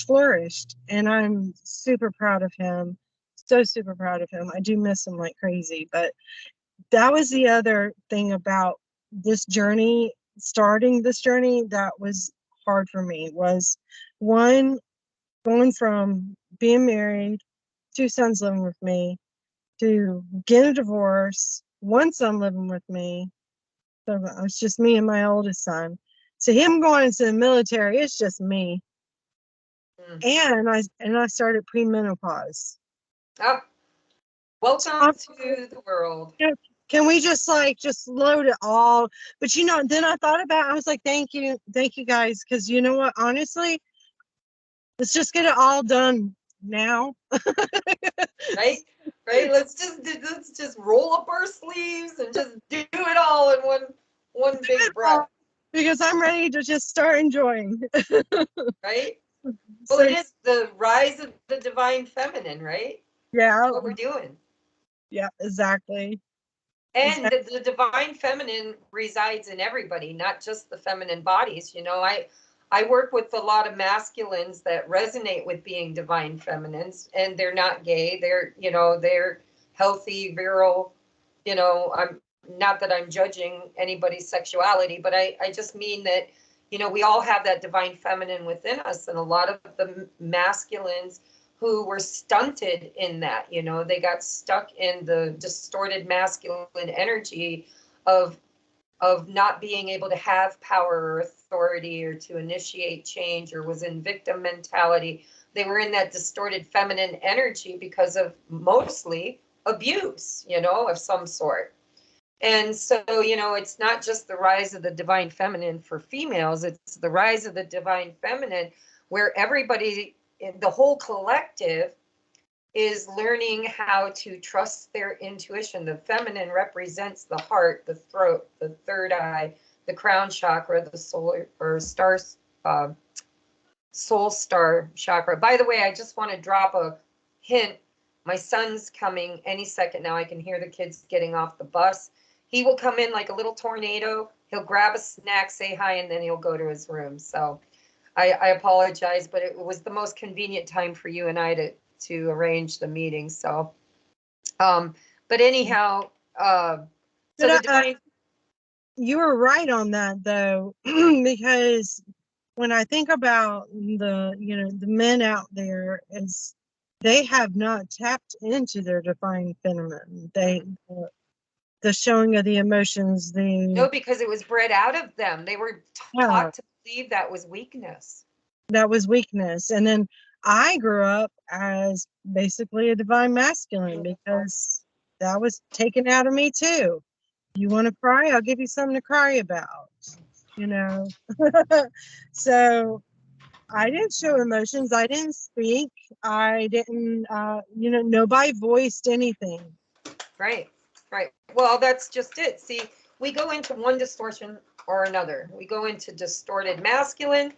flourished, and I'm super proud of him. So super proud of him. I do miss him like crazy. But that was the other thing about this journey, starting this journey, that was hard for me, was one, going from being married, two sons living with me, to get a divorce, one son living with me. So it's just me and my oldest son. So him going into the military, it's just me. Mm. And I started premenopause. Oh, So welcome to the world. can we just load it all? But you know, then I thought about it, I was like, thank you guys, because you know what, honestly, let's just get it all done now. Right? Right? Let's just roll up our sleeves and just do it all in one big breath, Because I'm ready to just start enjoying. right? Well, So it is the rise of the divine feminine, right? yeah, That's what we're doing. Yeah, exactly. And Exactly. the divine feminine resides in everybody, not just the feminine bodies. You know, I work with a lot of masculines that resonate with being divine feminines, and they're not gay. They're, you know, they're healthy, virile. You know, I'm not that I'm judging anybody's sexuality, but I just mean that, you know, we all have that divine feminine within us, and a lot of the masculines who were stunted in that, you know, they got stuck in the distorted masculine energy of not being able to have power or authority or to initiate change, or was in victim mentality. They were in that distorted feminine energy because of mostly abuse, you know, of some sort. And so, you know, it's not just the rise of the divine feminine for females, it's the rise of the divine feminine where everybody, the whole collective, is learning how to trust their intuition. The feminine represents the heart, the throat, the third eye, the crown chakra, the solar or stars, soul star chakra. By the way, I just want to drop a hint. My son's coming any second now. I can hear the kids getting off the bus. He will come in like a little tornado. He'll grab a snack, say hi, and then he'll go to his room. So I apologize, but it was the most convenient time for you and I to arrange the meeting. So, but anyhow, so But the divine. you were right on that though, because when I think about the men out there, is they have not tapped into their divine feminine. The showing of the emotions, No, because it was bred out of them. They were yeah, taught to believe that was weakness. that was weakness. And then I grew up as basically a divine masculine because that was taken out of me too. You want to cry? I'll give you something to cry about, you know. So I didn't show emotions. I didn't speak. I didn't, nobody voiced anything. Right, right. Well, that's just it. See, we go into one distortion or another. We go into distorted masculine.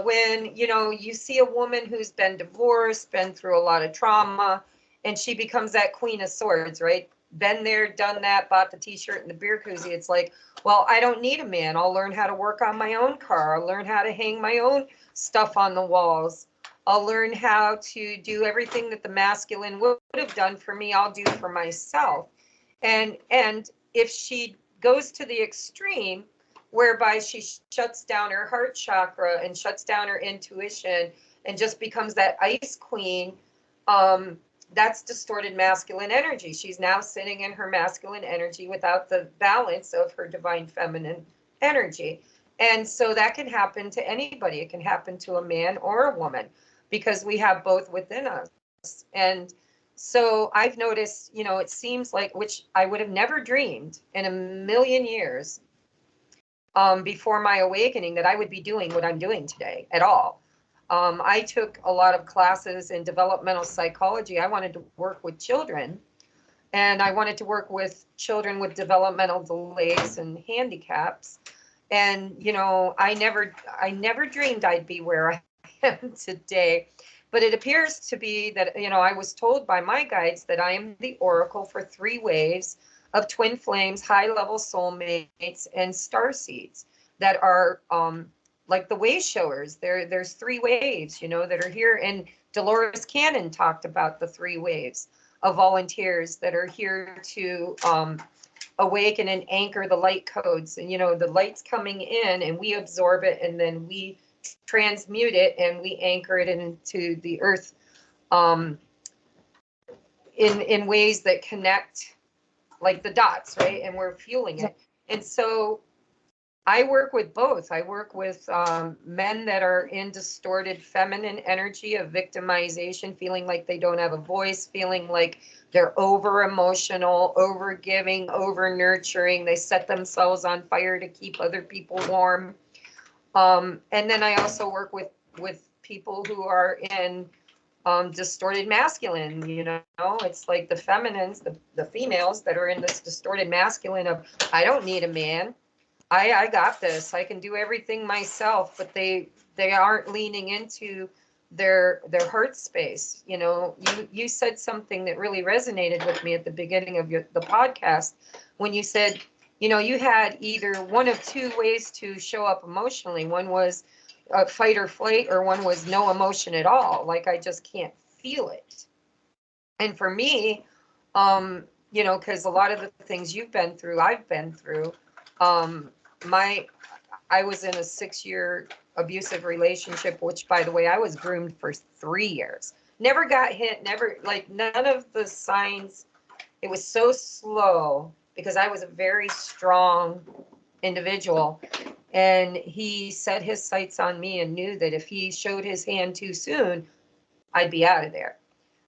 When, you know, you see a woman who's been divorced, been through a lot of trauma, and she becomes that queen of swords, right? Been there, done that, bought the t-shirt and the beer koozie. It's like, well, I don't need a man. I'll learn how to work on my own car. I'll learn how to hang my own stuff on the walls. I'll learn how to do everything that the masculine would have done for me, I'll do for myself. And if she goes to the extreme, whereby she shuts down her heart chakra and shuts down her intuition and just becomes that ice queen, that's distorted masculine energy. She's now sitting in her masculine energy without the balance of her divine feminine energy. And so that can happen to anybody. It can happen to a man or a woman because we have both within us. And so I've noticed, you know, it seems like, which I would have never dreamed in a million years, before my awakening, that I would be doing what I'm doing today at all. I took a lot of classes in developmental psychology. I wanted to work with children, and I wanted to work with children with developmental delays and handicaps. And you know, I never dreamed I'd be where I am today. But it appears to be that, you know, I was told by my guides that I am the oracle for three waves of twin flames, high level soulmates, and star seeds that are, like the wave showers. There's three waves, you know, that are here. And Dolores Cannon talked about the three waves of volunteers that are here to, awaken and anchor the light codes. And you know, the light's coming in and we absorb it, and then we transmute it and we anchor it into the earth, um, in ways that connect, like the dots, right? And we're fueling it. And so I work with both. I work with, men that are in distorted feminine energy of victimization, feeling like they don't have a voice, feeling like they're over emotional, over giving, over nurturing. They set themselves on fire to keep other people warm. And then I also work with people who are in, distorted masculine. You know, it's like the feminines, the females that are in this distorted masculine of, I don't need a man. I got this. I can do everything myself, but they aren't leaning into their heart space. You know, you said something that really resonated with me at the beginning of the podcast when you said, you know, you had either one of two ways to show up emotionally. One was fight or flight, or one was no emotion at all. Like, I just can't feel it. And for me, you know, because a lot of the things you've been through, I've been through. My I was in a 6-year abusive relationship, which, by the way, I was groomed for 3 years. Never got hit, never, like, none of the signs. It was so slow because I was a very strong individual. And he set his sights on me and knew that if he showed his hand too soon, I'd be out of there.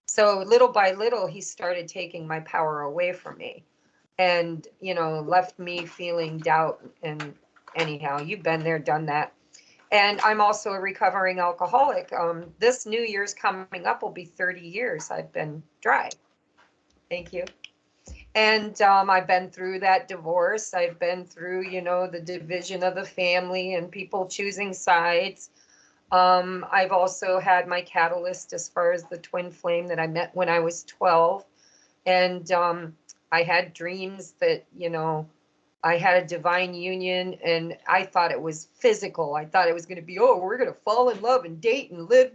So little by little, he started taking my power away from me, and, you know, left me feeling doubt. And anyhow, you've been there, done that. And I'm also a recovering alcoholic. This New Year's coming up will be 30 years I've been dry. Thank you. And I've been through that divorce. I've been through, you know, the division of the family and people choosing sides. I've also had my catalyst as far as the twin flame that I met when I was 12. And I had dreams that, you know, I had a divine union, and I thought it was physical. I thought it was going to be, oh, we're going to fall in love and date and live,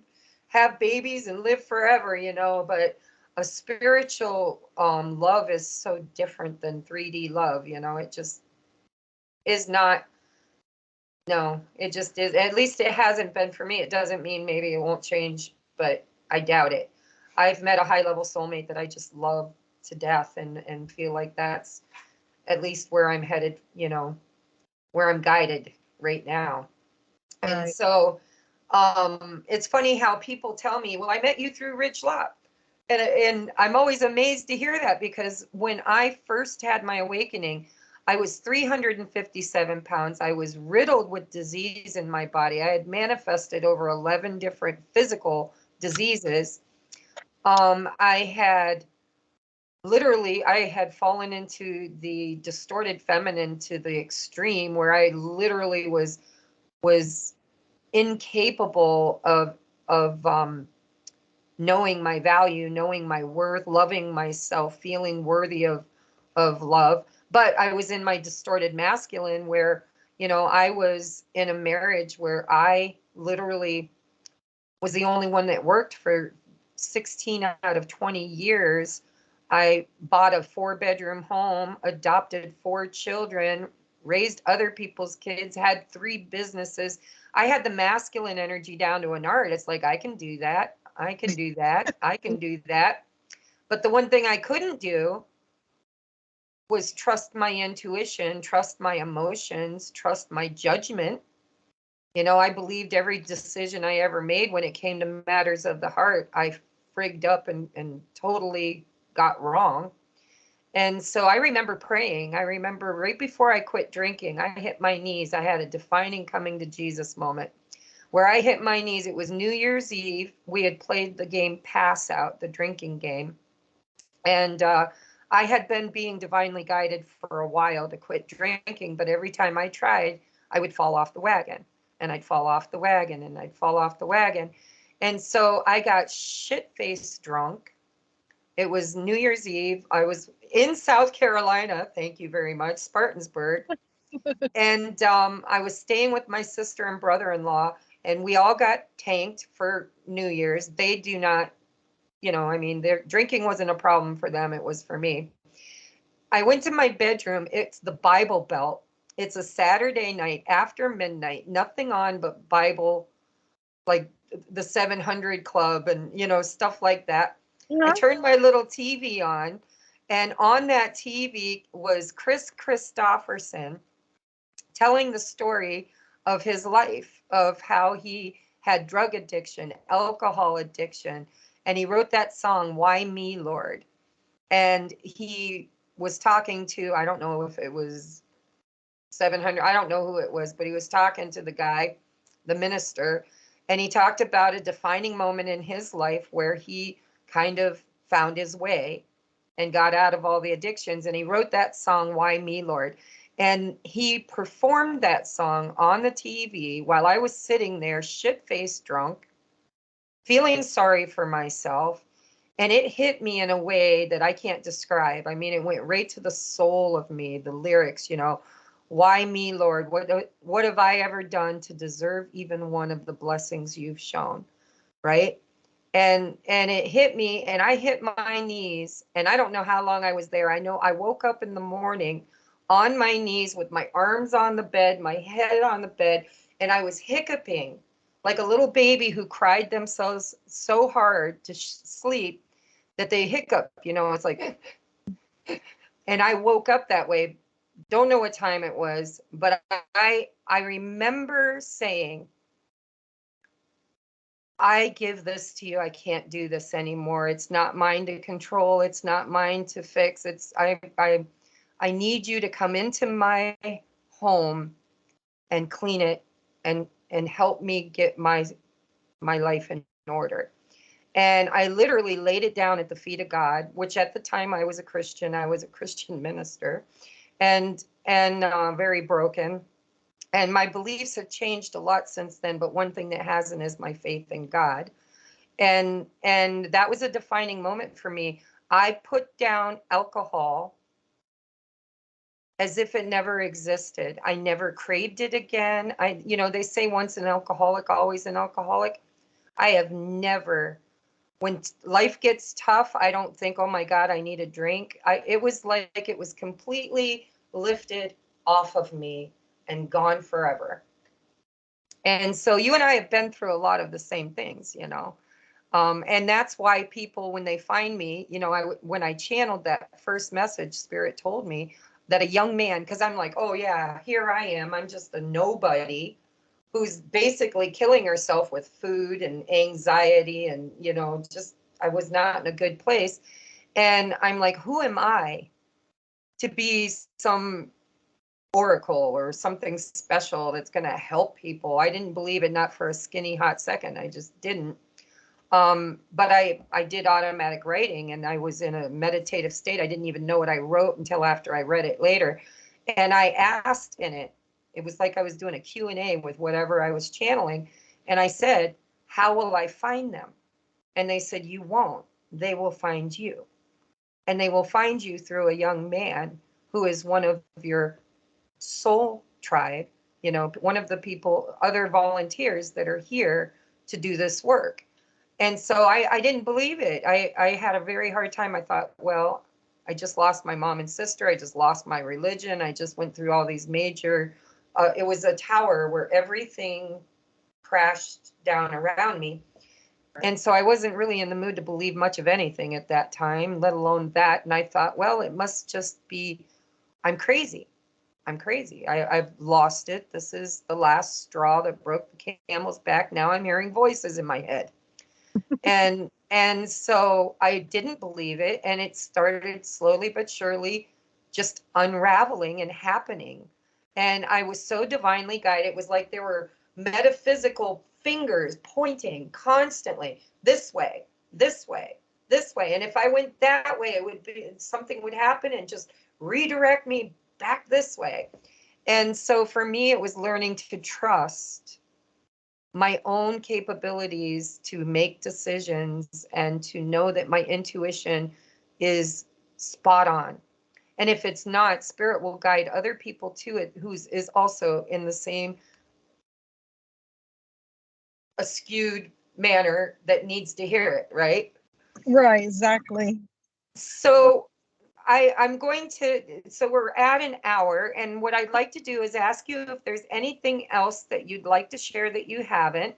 have babies and live forever, you know. But a spiritual love is so different than 3D love, you know. It just is not. No, it just is. At least it hasn't been for me. It doesn't mean maybe it won't change, but I doubt it. I've met a high level soulmate that I just love to death, and feel like that's at least where I'm headed, you know, where I'm guided right now. And Right. so it's funny how people tell me, well, I met you through Rich Lop. And I'm always amazed to hear that, because when I first had my awakening, I was 357 pounds. I was riddled with disease in my body. I had manifested over 11 different physical diseases. I had fallen into the distorted feminine to the extreme, where I literally was incapable of knowing my value, knowing my worth, loving myself, feeling worthy of love. But I was in my distorted masculine, where, you know, I was in a marriage where I literally was the only one that worked for 16 out of 20 years. I bought a 4-bedroom home, adopted 4 children, raised other people's kids, had 3 businesses. I had the masculine energy down to an art. It's like, I can do that. I can do that. I can do that. But the one thing I couldn't do was trust my intuition, trust my emotions, trust my judgment. You know, I believed every decision I ever made when it came to matters of the heart, I frigged up and totally got wrong. And so I remember praying. I remember right before I quit drinking, I hit my knees. I had a defining coming to Jesus moment where I hit my knees. It was New Year's Eve. We had played the game Pass Out, the drinking game. And I had been being divinely guided for a while to quit drinking, but every time I tried, I would fall off the wagon, and I'd fall off the wagon, and I'd fall off the wagon. And so I got shit-faced drunk. It was New Year's Eve. I was in South Carolina. Thank you very much, Spartansburg. And I was staying with my sister and brother-in-law, and we all got tanked for New Year's. They do not, you know, I mean, their drinking wasn't a problem for them. It was for me. I went to my bedroom. It's the Bible Belt. It's a Saturday night after midnight, nothing on but Bible, like the 700 Club and, you know, stuff like that. I Yeah. turned my little TV on, and on that TV was Chris Christopherson telling the story of his life, of how he had drug addiction, alcohol addiction, and he wrote that song, Why Me, Lord? And he was talking to, I don't know if it was 700, I don't know who it was, but he was talking to the guy, the minister, and he talked about a defining moment in his life where he kind of found his way and got out of all the addictions. And he wrote that song, Why Me, Lord? And he performed that song on the TV while I was sitting there, shit-faced drunk, feeling sorry for myself. And it hit me in a way that I can't describe. I mean, it went right to the soul of me, the lyrics, why me, Lord? What have I ever done to deserve even one of the blessings you've shown? Right? And it hit me, and I hit my knees, and I don't know how long I was there. I know I woke up in the morning on my knees with my arms on the bed, my head on the bed, and I was hiccuping like a little baby who cried themselves so hard to sleep that they hiccup, it's like, and I woke up that way. Don't know what time it was, but I remember saying, I give this to you. I can't do this anymore. It's not mine to control. It's not mine to fix. I need you to come into my home and clean it and help me get my life in order. And I literally laid it down at the feet of God, which at the time I was a Christian. I was a Christian minister, and very broken. And my beliefs have changed a lot since then, but one thing that hasn't is my faith in God. And that was a defining moment for me. I put down alcohol as if it never existed. I never craved it again. They say once an alcoholic, always an alcoholic. I have never, when life gets tough, I don't think, oh my God, I need a drink. It was like it was completely lifted off of me and gone forever. And so you and I have been through a lot of the same things, and that's why people, when they find me, when I channeled that first message, Spirit told me that a young man, because I'm like, oh yeah, here I am. I'm just a nobody who's basically killing herself with food and anxiety, and just I was not in a good place. And I'm like, who am I to be some oracle or something special that's going to help people? I didn't believe it, not for a skinny hot second. I just didn't. But I did automatic writing, and I was in a meditative state. I didn't even know what I wrote until after I read it later. And I asked in it, it was like I was doing a Q&A with whatever I was channeling. And I said, how will I find them? And they said, you won't. They will find you. And they will find you through a young man who is one of your soul tribe, one of the people, other volunteers that are here to do this work. And so I didn't believe it. I had a very hard time. I thought, well, I just lost my mom and sister. I just lost my religion. I just went through all these major, it was a tower where everything crashed down around me. And so I wasn't really in the mood to believe much of anything at that time, let alone that. And I thought, well, it must just be, I'm crazy. I'm crazy. I've lost it. This is the last straw that broke the camel's back. Now I'm hearing voices in my head. And so I didn't believe it, and it started slowly but surely just unraveling and happening. And I was so divinely guided. It was like there were metaphysical fingers pointing constantly this way, this way, this way. And if I went that way, it would be something would happen and just redirect me back this way. And so for me, it was learning to trust my own capabilities to make decisions and to know that my intuition is spot on. And if it's not, Spirit will guide other people to it is also in the same skewed manner that needs to hear it, right? Right, exactly. So I'm going to, so we're at an hour, and what I'd like to do is ask you if there's anything else that you'd like to share that you haven't.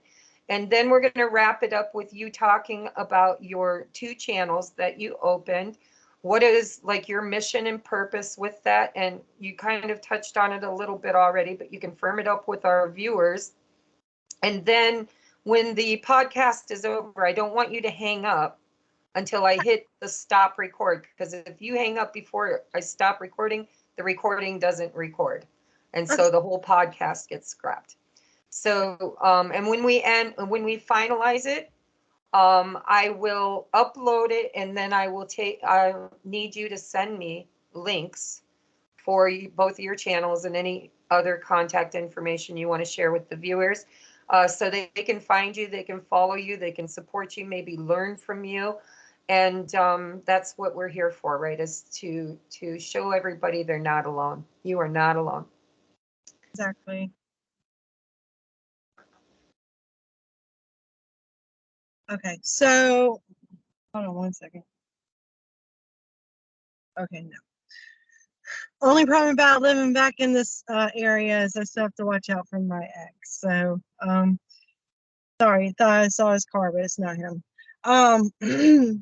And then we're going to wrap it up with you talking about your 2 channels that you opened. What is like your mission and purpose with that? And you kind of touched on it a little bit already, but you can firm it up with our viewers. And then when the podcast is over, I don't want you to hang up until I hit the stop record, because if you hang up before I stop recording, the recording doesn't record. And so the whole podcast gets scrapped. So, and when we finalize it, I will upload it, and then I need you to send me links for both of your channels and any other contact information you want to share with the viewers. so they can find you, they can follow you, they can support you, maybe learn from you. And that's what we're here for, right? Is to show everybody they're not alone. You are not alone. Exactly. Okay, so hold on one second. Okay, no. Only problem about living back in this area is I still have to watch out for my ex. So, sorry, thought I saw his car, but it's not him.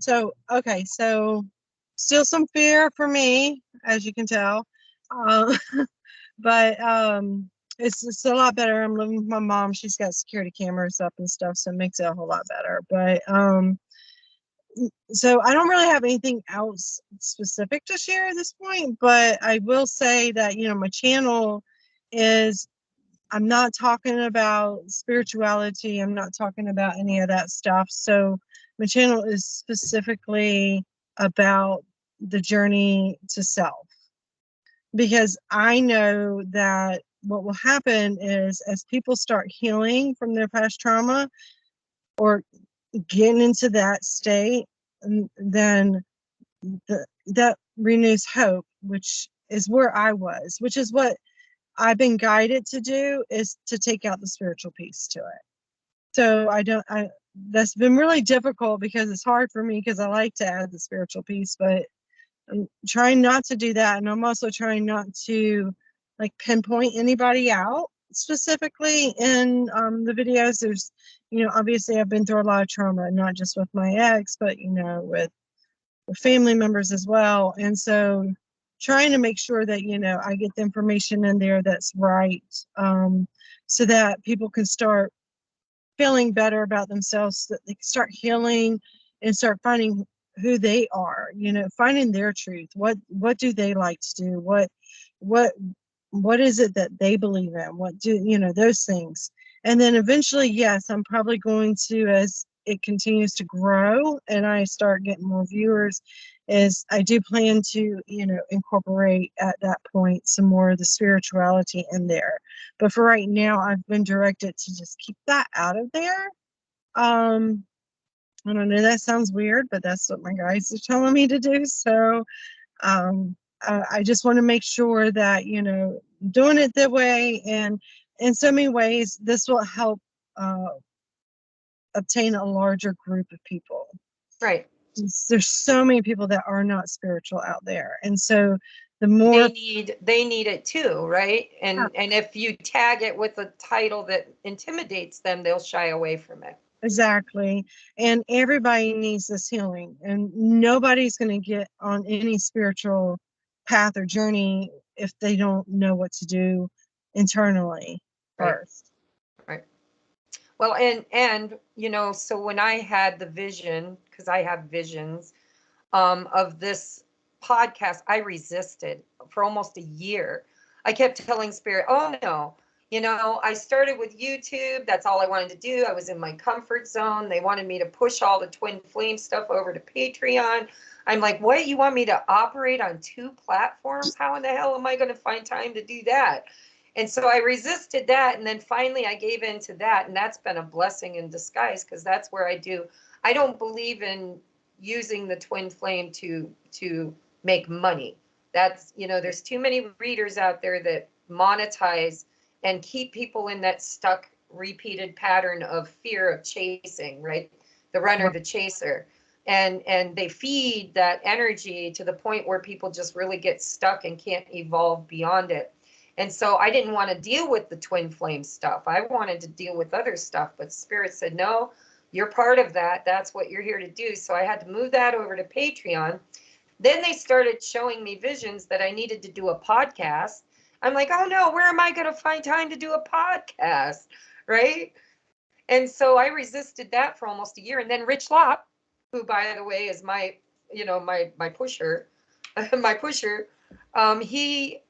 So okay, so still some fear for me, as you can tell. Uh, but it's a lot better. I'm living with my mom. She's got security cameras up and stuff, so it makes it a whole lot better. But so I don't really have anything else specific to share at this point, but I will say that, you know, my channel is, I'm not talking about spirituality. I'm not talking about any of that stuff. So my channel is specifically about the journey to self, because I know that what will happen is as people start healing from their past trauma or getting into that state, then that renews hope, which is where I was, which is what I've been guided to do, is to take out the spiritual piece to it. So that's been really difficult because it's hard for me because I like to add the spiritual piece, but I'm trying not to do that. And I'm also trying not to like pinpoint anybody out specifically in the videos. There's, you know, obviously I've been through a lot of trauma, not just with my ex, but, you know, with family members as well. And so trying to make sure that, you know, I get the information in there that's right, so that people can start feeling better about themselves, so that they can start healing and start finding who they are, you know, finding their truth. What do they like to do? What what is it that they believe in? What do, you know, those things. And then eventually, yes, I'm probably going to, as it continues to grow and I start getting more viewers, is I do plan to, you know, incorporate at that point some more of the spirituality in there. But for right now, I've been directed to just keep that out of there. I don't know, that sounds weird, but that's what my guys are telling me to do. So I just want to make sure that, you know, doing it that way, and in so many ways, this will help obtain a larger group of people. Right. There's so many people that are not spiritual out there, and so the more they need it too, right? And if you tag it with a title that intimidates them, they'll shy away from it. exactly, and everybody needs this healing, and nobody's going to get on any spiritual path or journey if they don't know what to do internally first. Right. Well, and you know, so when I had the vision, because I have visions of this podcast, I resisted for almost a year. I kept telling Spirit, oh no, you know, I started with YouTube. That's all I wanted to do. I was in my comfort zone. They wanted me to push all the twin flame stuff over to Patreon. I'm like, what? You want me to operate on 2 platforms? How in the hell am I going to find time to do that? And so I resisted that. And then finally I gave in to that. And that's been a blessing in disguise, because that's where I don't believe in using the twin flame to make money. That's, you know, there's too many readers out there that monetize and keep people in that stuck repeated pattern of fear of chasing, right? The runner, the chaser. And they feed that energy to the point where people just really get stuck and can't evolve beyond it. And so I didn't want to deal with the twin flame stuff. I wanted to deal with other stuff, but Spirit said, no, you're part of that. That's what you're here to do. So I had to move that over to Patreon. Then they started showing me visions that I needed to do a podcast. I'm like, oh no, where am I going to find time to do a podcast? Right. And so I resisted that for almost a year. And then Rich Lop, who, by the way, is my, you know, my pusher, my pusher, he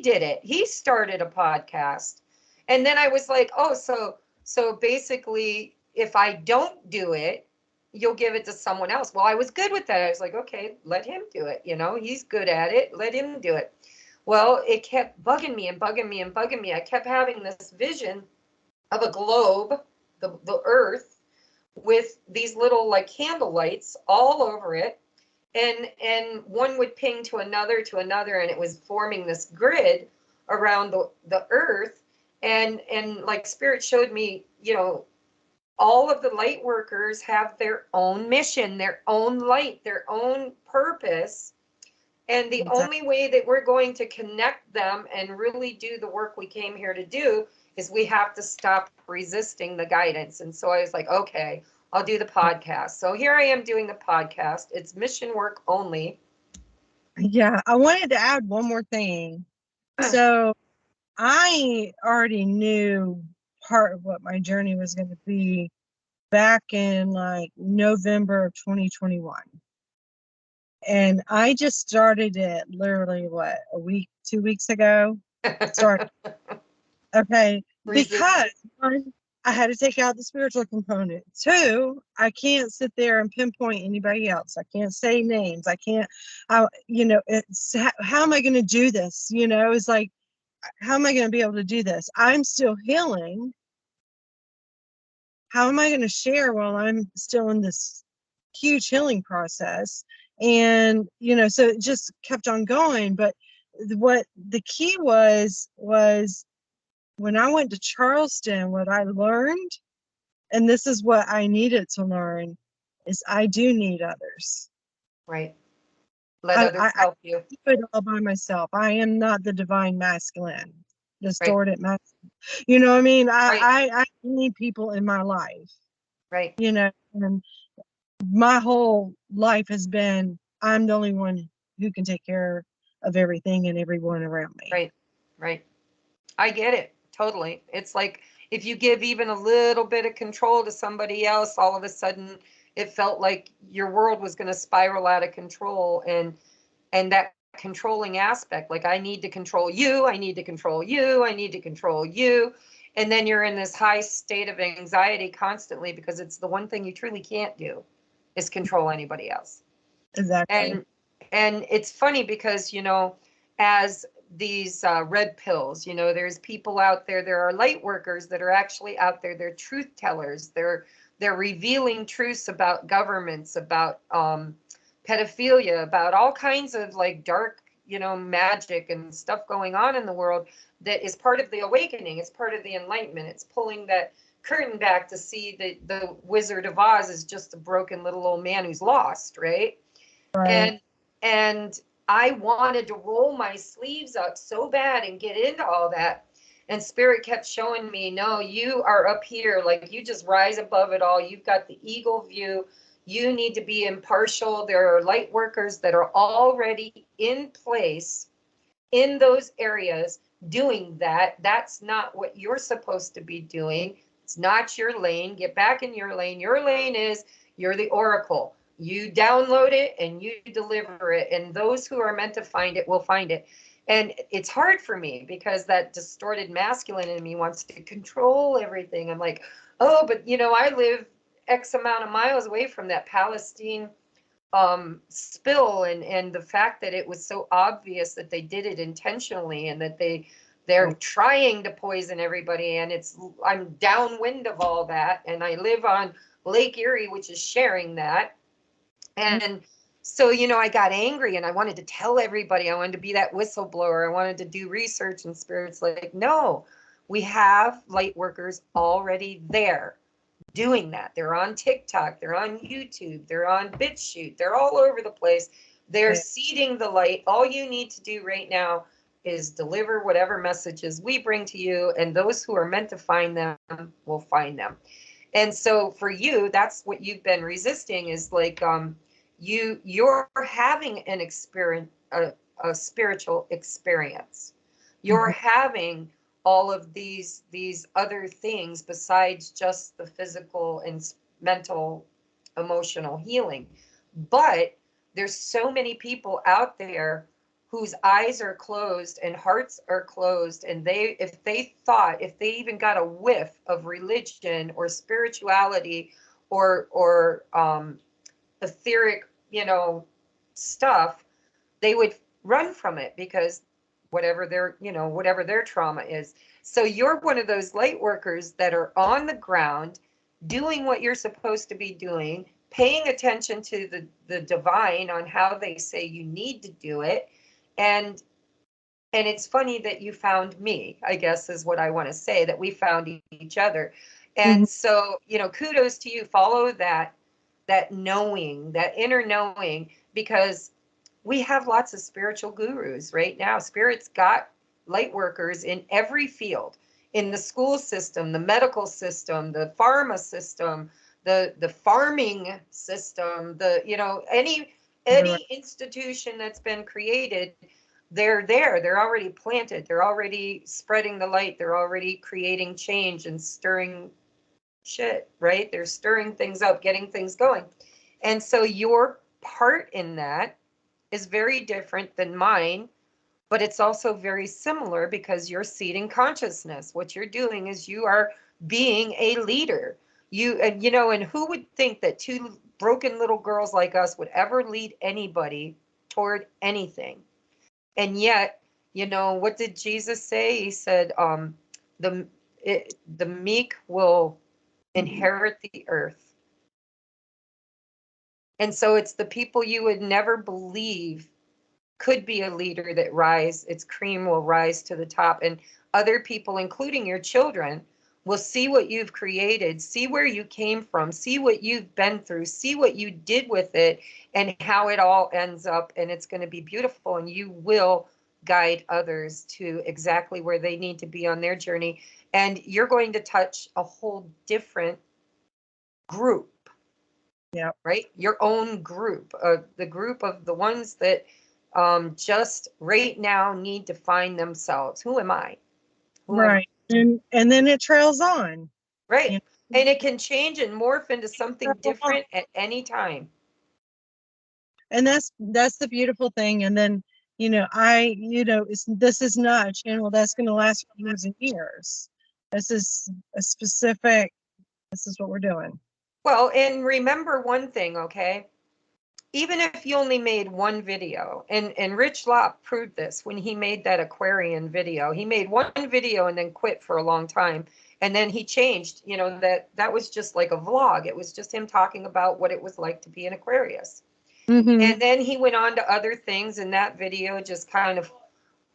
did it. He started a podcast. And then I was like, oh, so basically, if I don't do it, you'll give it to someone else. Well, I was good with that. I was like, okay, let him do it. You know, he's good at it. Let him do it. Well, it kept bugging me and bugging me and bugging me. I kept having this vision of a globe, the earth, with these little like candle lights all over it. And one would ping to another, and it was forming this grid around the earth. And like spirit showed me, you know, all of the light workers have their own mission, their own light, their own purpose. And the only way that we're going to connect them and really do the work we came here to do is we have to stop resisting the guidance. And so I was like, okay, I'll do the podcast. So here I am doing the podcast. It's mission work only. Yeah, I wanted to add one more thing. So I already knew part of what my journey was going to be back in like November of 2021. And I just started it literally, what, a week, 2 weeks ago? Started. Okay. Because one, I had to take out the spiritual component. Two, I can't sit there and pinpoint anybody else. I can't say names. I can't, you know, it's how am I going to do this? You know, it's like, how am I going to be able to do this? I'm still healing. How am I going to share while I'm still in this huge healing process? And, you know, so it just kept on going. But what the key was when I went to Charleston, what I learned, and this is what I needed to learn, is I do need others. Right. Let others help you. I do it all by myself. I am not the divine masculine, distorted masculine. You know what I mean? I need people in my life. Right. You know, and my whole life has been, I'm the only one who can take care of everything and everyone around me. Right. Right. I get it. Totally. It's like if you give even a little bit of control to somebody else, all of a sudden it felt like your world was going to spiral out of control. And that controlling aspect, like I need to control you, I need to control you, I need to control you. And then you're in this high state of anxiety constantly because it's the one thing you truly can't do is control anybody else. Exactly. And it's funny because, you know, as these red pills, you know, there's people out there, there are light workers that are actually out there, they're truth tellers, they're revealing truths about governments, about pedophilia, about all kinds of like dark, you know, magic and stuff going on in the world that is part of the awakening. It's part of the enlightenment. It's pulling that curtain back to see that the Wizard of Oz is just a broken little old man who's lost, right? Right. And I wanted to roll my sleeves up so bad and get into all that. And spirit kept showing me, no, you are up here, like you just rise above it all. You've got the eagle view. You need to be impartial. There are light workers that are already in place in those areas doing that. That's not what you're supposed to be doing. It's not your lane. Get back in your lane. Your lane is you're the oracle. You download it and you deliver it. And those who are meant to find it will find it. And it's hard for me because that distorted masculine in me wants to control everything. I'm like, oh, but you know, I live X amount of miles away from that Palestine spill, and the fact that it was so obvious that they did it intentionally and that they're trying to poison everybody. And I'm downwind of all that, and I live on Lake Erie, which is sharing that. And so, you know, I got angry and I wanted to tell everybody. I wanted to be that whistleblower. I wanted to do research, and spirit's like, no, we have light workers already there doing that. They're on TikTok, they're on YouTube, they're on BitChute, they're all over the place. They're seeding the light. All you need to do right now is deliver whatever messages we bring to you, and those who are meant to find them will find them. And so for you, that's what you've been resisting, is like you're having an experience, a spiritual experience. You're having all of these other things besides just the physical and mental, emotional healing. But there's so many people out there whose eyes are closed and hearts are closed, and if they even got a whiff of religion or spirituality or etheric, you know, stuff, they would run from it because whatever their, whatever their trauma is. So you're one of those light workers that are on the ground doing what you're supposed to be doing, paying attention to the divine on how they say you need to do it. And it's funny that you found me, I guess is what I want to say, that we found each other. And so, kudos to you. Follow that knowing, that inner knowing, because we have lots of spiritual gurus right now. Spirit's got light workers in every field, in the school system, the medical system, the pharma system, the farming system, any institution that's been created. They're there. They're already planted. They're already spreading the light. They're already creating change and stirring shit, right? They're stirring things up, getting things going. And so your part in that is very different than mine, but it's also very similar because you're seeding consciousness. What you're doing is you are being a leader. And who would think that two broken little girls like us would ever lead anybody toward anything? And yet, what did Jesus say? He said, the meek will inherit the earth. And so it's the people you would never believe could be a leader that its cream will rise to the top. And other people, including your children, will see what you've created, see where you came from, see what you've been through, see what you did with it, and how it all ends up. And it's going to be beautiful. And you will guide others to exactly where they need to be on their journey. And you're going to touch a whole different group. Yeah. Right? Your own group, the group of the ones that just right now need to find themselves. Who am I? Right. And then it trails on. Right. And it can change and morph into something different at any time. And that's the beautiful thing. And then, this is not a channel that's going to last for years and years. This is this is what we're doing. Well, and remember one thing, okay? Even if you only made one video, and Rich Lopp proved this when he made that Aquarian video. He made one video and then quit for a long time. And then he changed, that was just like a vlog. It was just him talking about what it was like to be an Aquarius. And then he went on to other things, and that video just kind of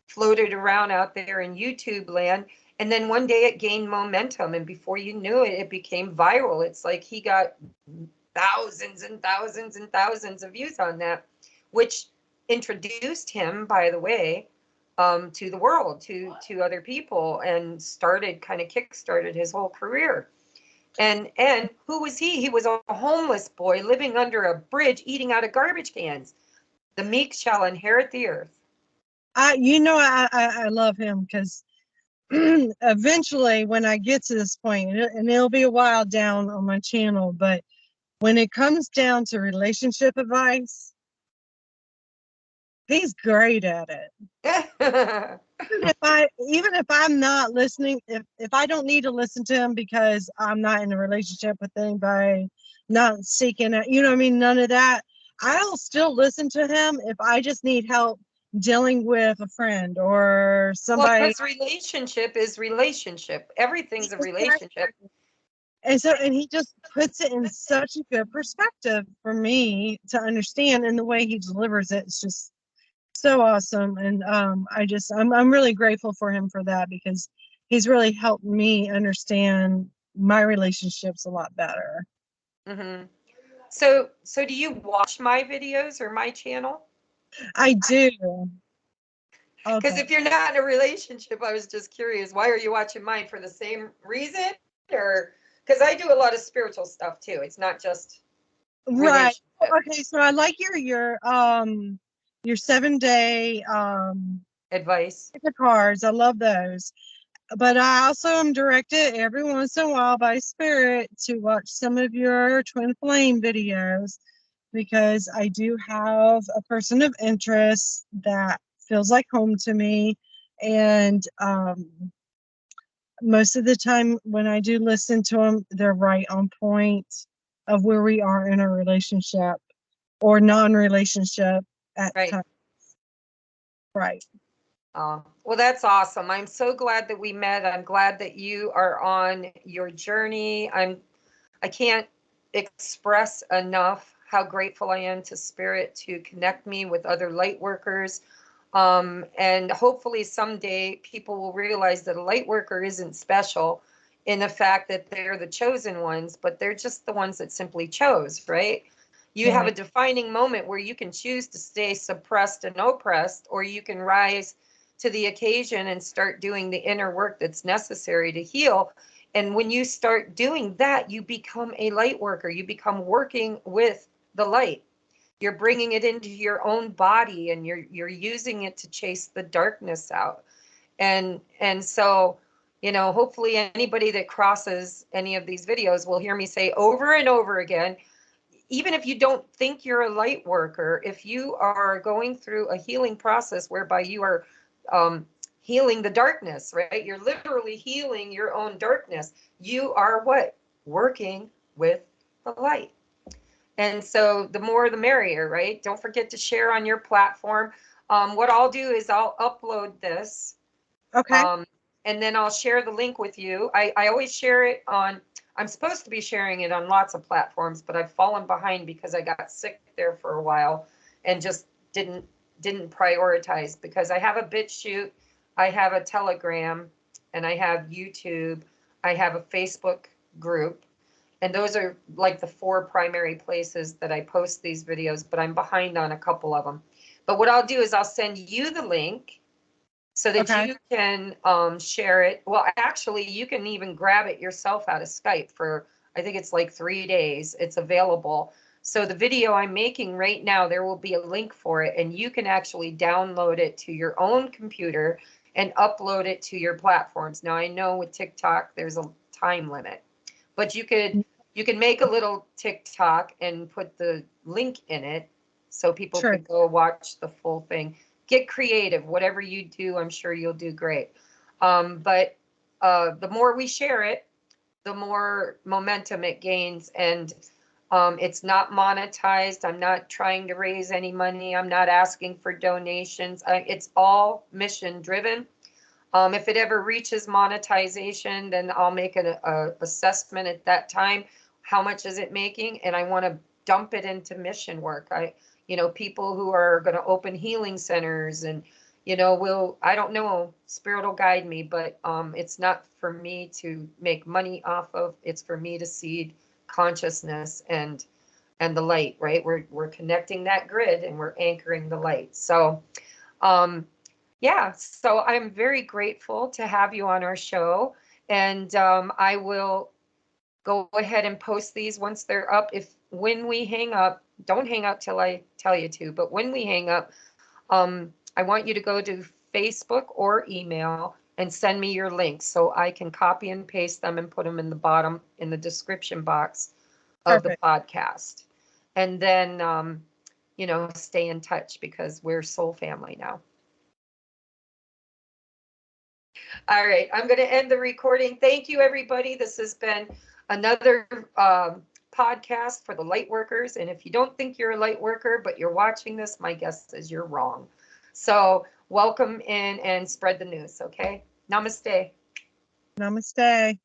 floated around out there in YouTube land. And then one day it gained momentum, and before you knew it, it became viral. It's like he got thousands and thousands and thousands of views on that, which introduced him, by the way, to the world, to other people, and kickstarted his whole career. And who was he? He was a homeless boy living under a bridge, eating out of garbage cans. The meek shall inherit the earth. I love him because eventually when I get to this point, and it'll be a while down on my channel, but when it comes down to relationship advice, he's great at it. Even if I'm not listening, if I don't need to listen to him because I'm not in a relationship with anybody, not seeking it, none of that, I'll still listen to him if I just need help dealing with a friend or somebody. Well, because relationship is relationship. Everything's a relationship. And he just puts it in such a good perspective for me to understand, and the way he delivers it, it's just so awesome. And I'm really grateful for him for that, because he's really helped me understand my relationships a lot better. Mm-hmm. So do you watch my videos or my channel? I do. Because if you're not in a relationship, I was just curious, why are you watching mine? For the same reason? Or because I do a lot of spiritual stuff too. It's not just right. Okay, so I like your 7-day advice. The cards. I love those. But I also am directed every once in a while by Spirit to watch some of your twin flame videos, because I do have a person of interest that feels like home to me. And most of the time when I do listen to them, they're right on point of where we are in a relationship or non-relationship at times. Right. Well, that's awesome. I'm so glad that we met. I'm glad that you are on your journey. I can't express enough how grateful I am to Spirit to connect me with other light workers. And hopefully someday people will realize that a light worker isn't special in the fact that they're the chosen ones, but they're just the ones that simply chose, right? You have a Right. defining moment where you can choose to stay suppressed and oppressed, or you can rise to the occasion and start doing the inner work that's necessary to heal. And when you start doing that, you become a light worker. You become working with the light. You're bringing it into your own body, and you're using it to chase the darkness out. And so, hopefully anybody that crosses any of these videos will hear me say over and over again, even if you don't think you're a light worker, if you are going through a healing process whereby you are healing the darkness, right? You're literally healing your own darkness. You are what? Working with the light. And so the more the merrier, right? Don't forget to share on your platform. What I'll do is I'll upload this, Okay. um, and then I'll share the link with you. I always share it on, I'm supposed to be sharing it on lots of platforms, but I've fallen behind because I got sick there for a while and just didn't prioritize, because I have a BitChute, I have a Telegram, and I have YouTube, I have a Facebook group. And those are like the 4 primary places that I post these videos, but I'm behind on a couple of them. But what I'll do is I'll send you the link so that Okay. you can share it. Well, actually, you can even grab it yourself out of Skype for, I think it's like 3 days. It's available. So the video I'm making right now, there will be a link for it, and you can actually download it to your own computer and upload it to your platforms. Now, I know with TikTok, there's a time limit, but you can make a little TikTok and put the link in it so people Sure. could go watch the full thing. Get creative. Whatever you do, I'm sure you'll do great. But the more we share it, the more momentum it gains. And it's not monetized. I'm not trying to raise any money. I'm not asking for donations. It's all mission driven. If it ever reaches monetization, then I'll make an assessment at that time. How much is it making? And I want to dump it into mission work. People who are going to open healing centers, and, I don't know, Spirit will guide me, but it's not for me to make money off of. It's for me to seed consciousness and the light, right? We're connecting that grid and we're anchoring the light. So, yeah, so I'm very grateful to have you on our show, and I will go ahead and post these once they're up. When we hang up, don't hang up till I tell you to, but when we hang up, I want you to go to Facebook or email and send me your links so I can copy and paste them and put them in the bottom in the description box of the Perfect. podcast. And then, stay in touch, because we're soul family now. All right, I'm going to end the recording. Thank you, everybody. This has been another podcast for the light workers. And if you don't think you're a light worker, but you're watching this, my guess is you're wrong. So welcome in and spread the news, okay? Namaste. Namaste.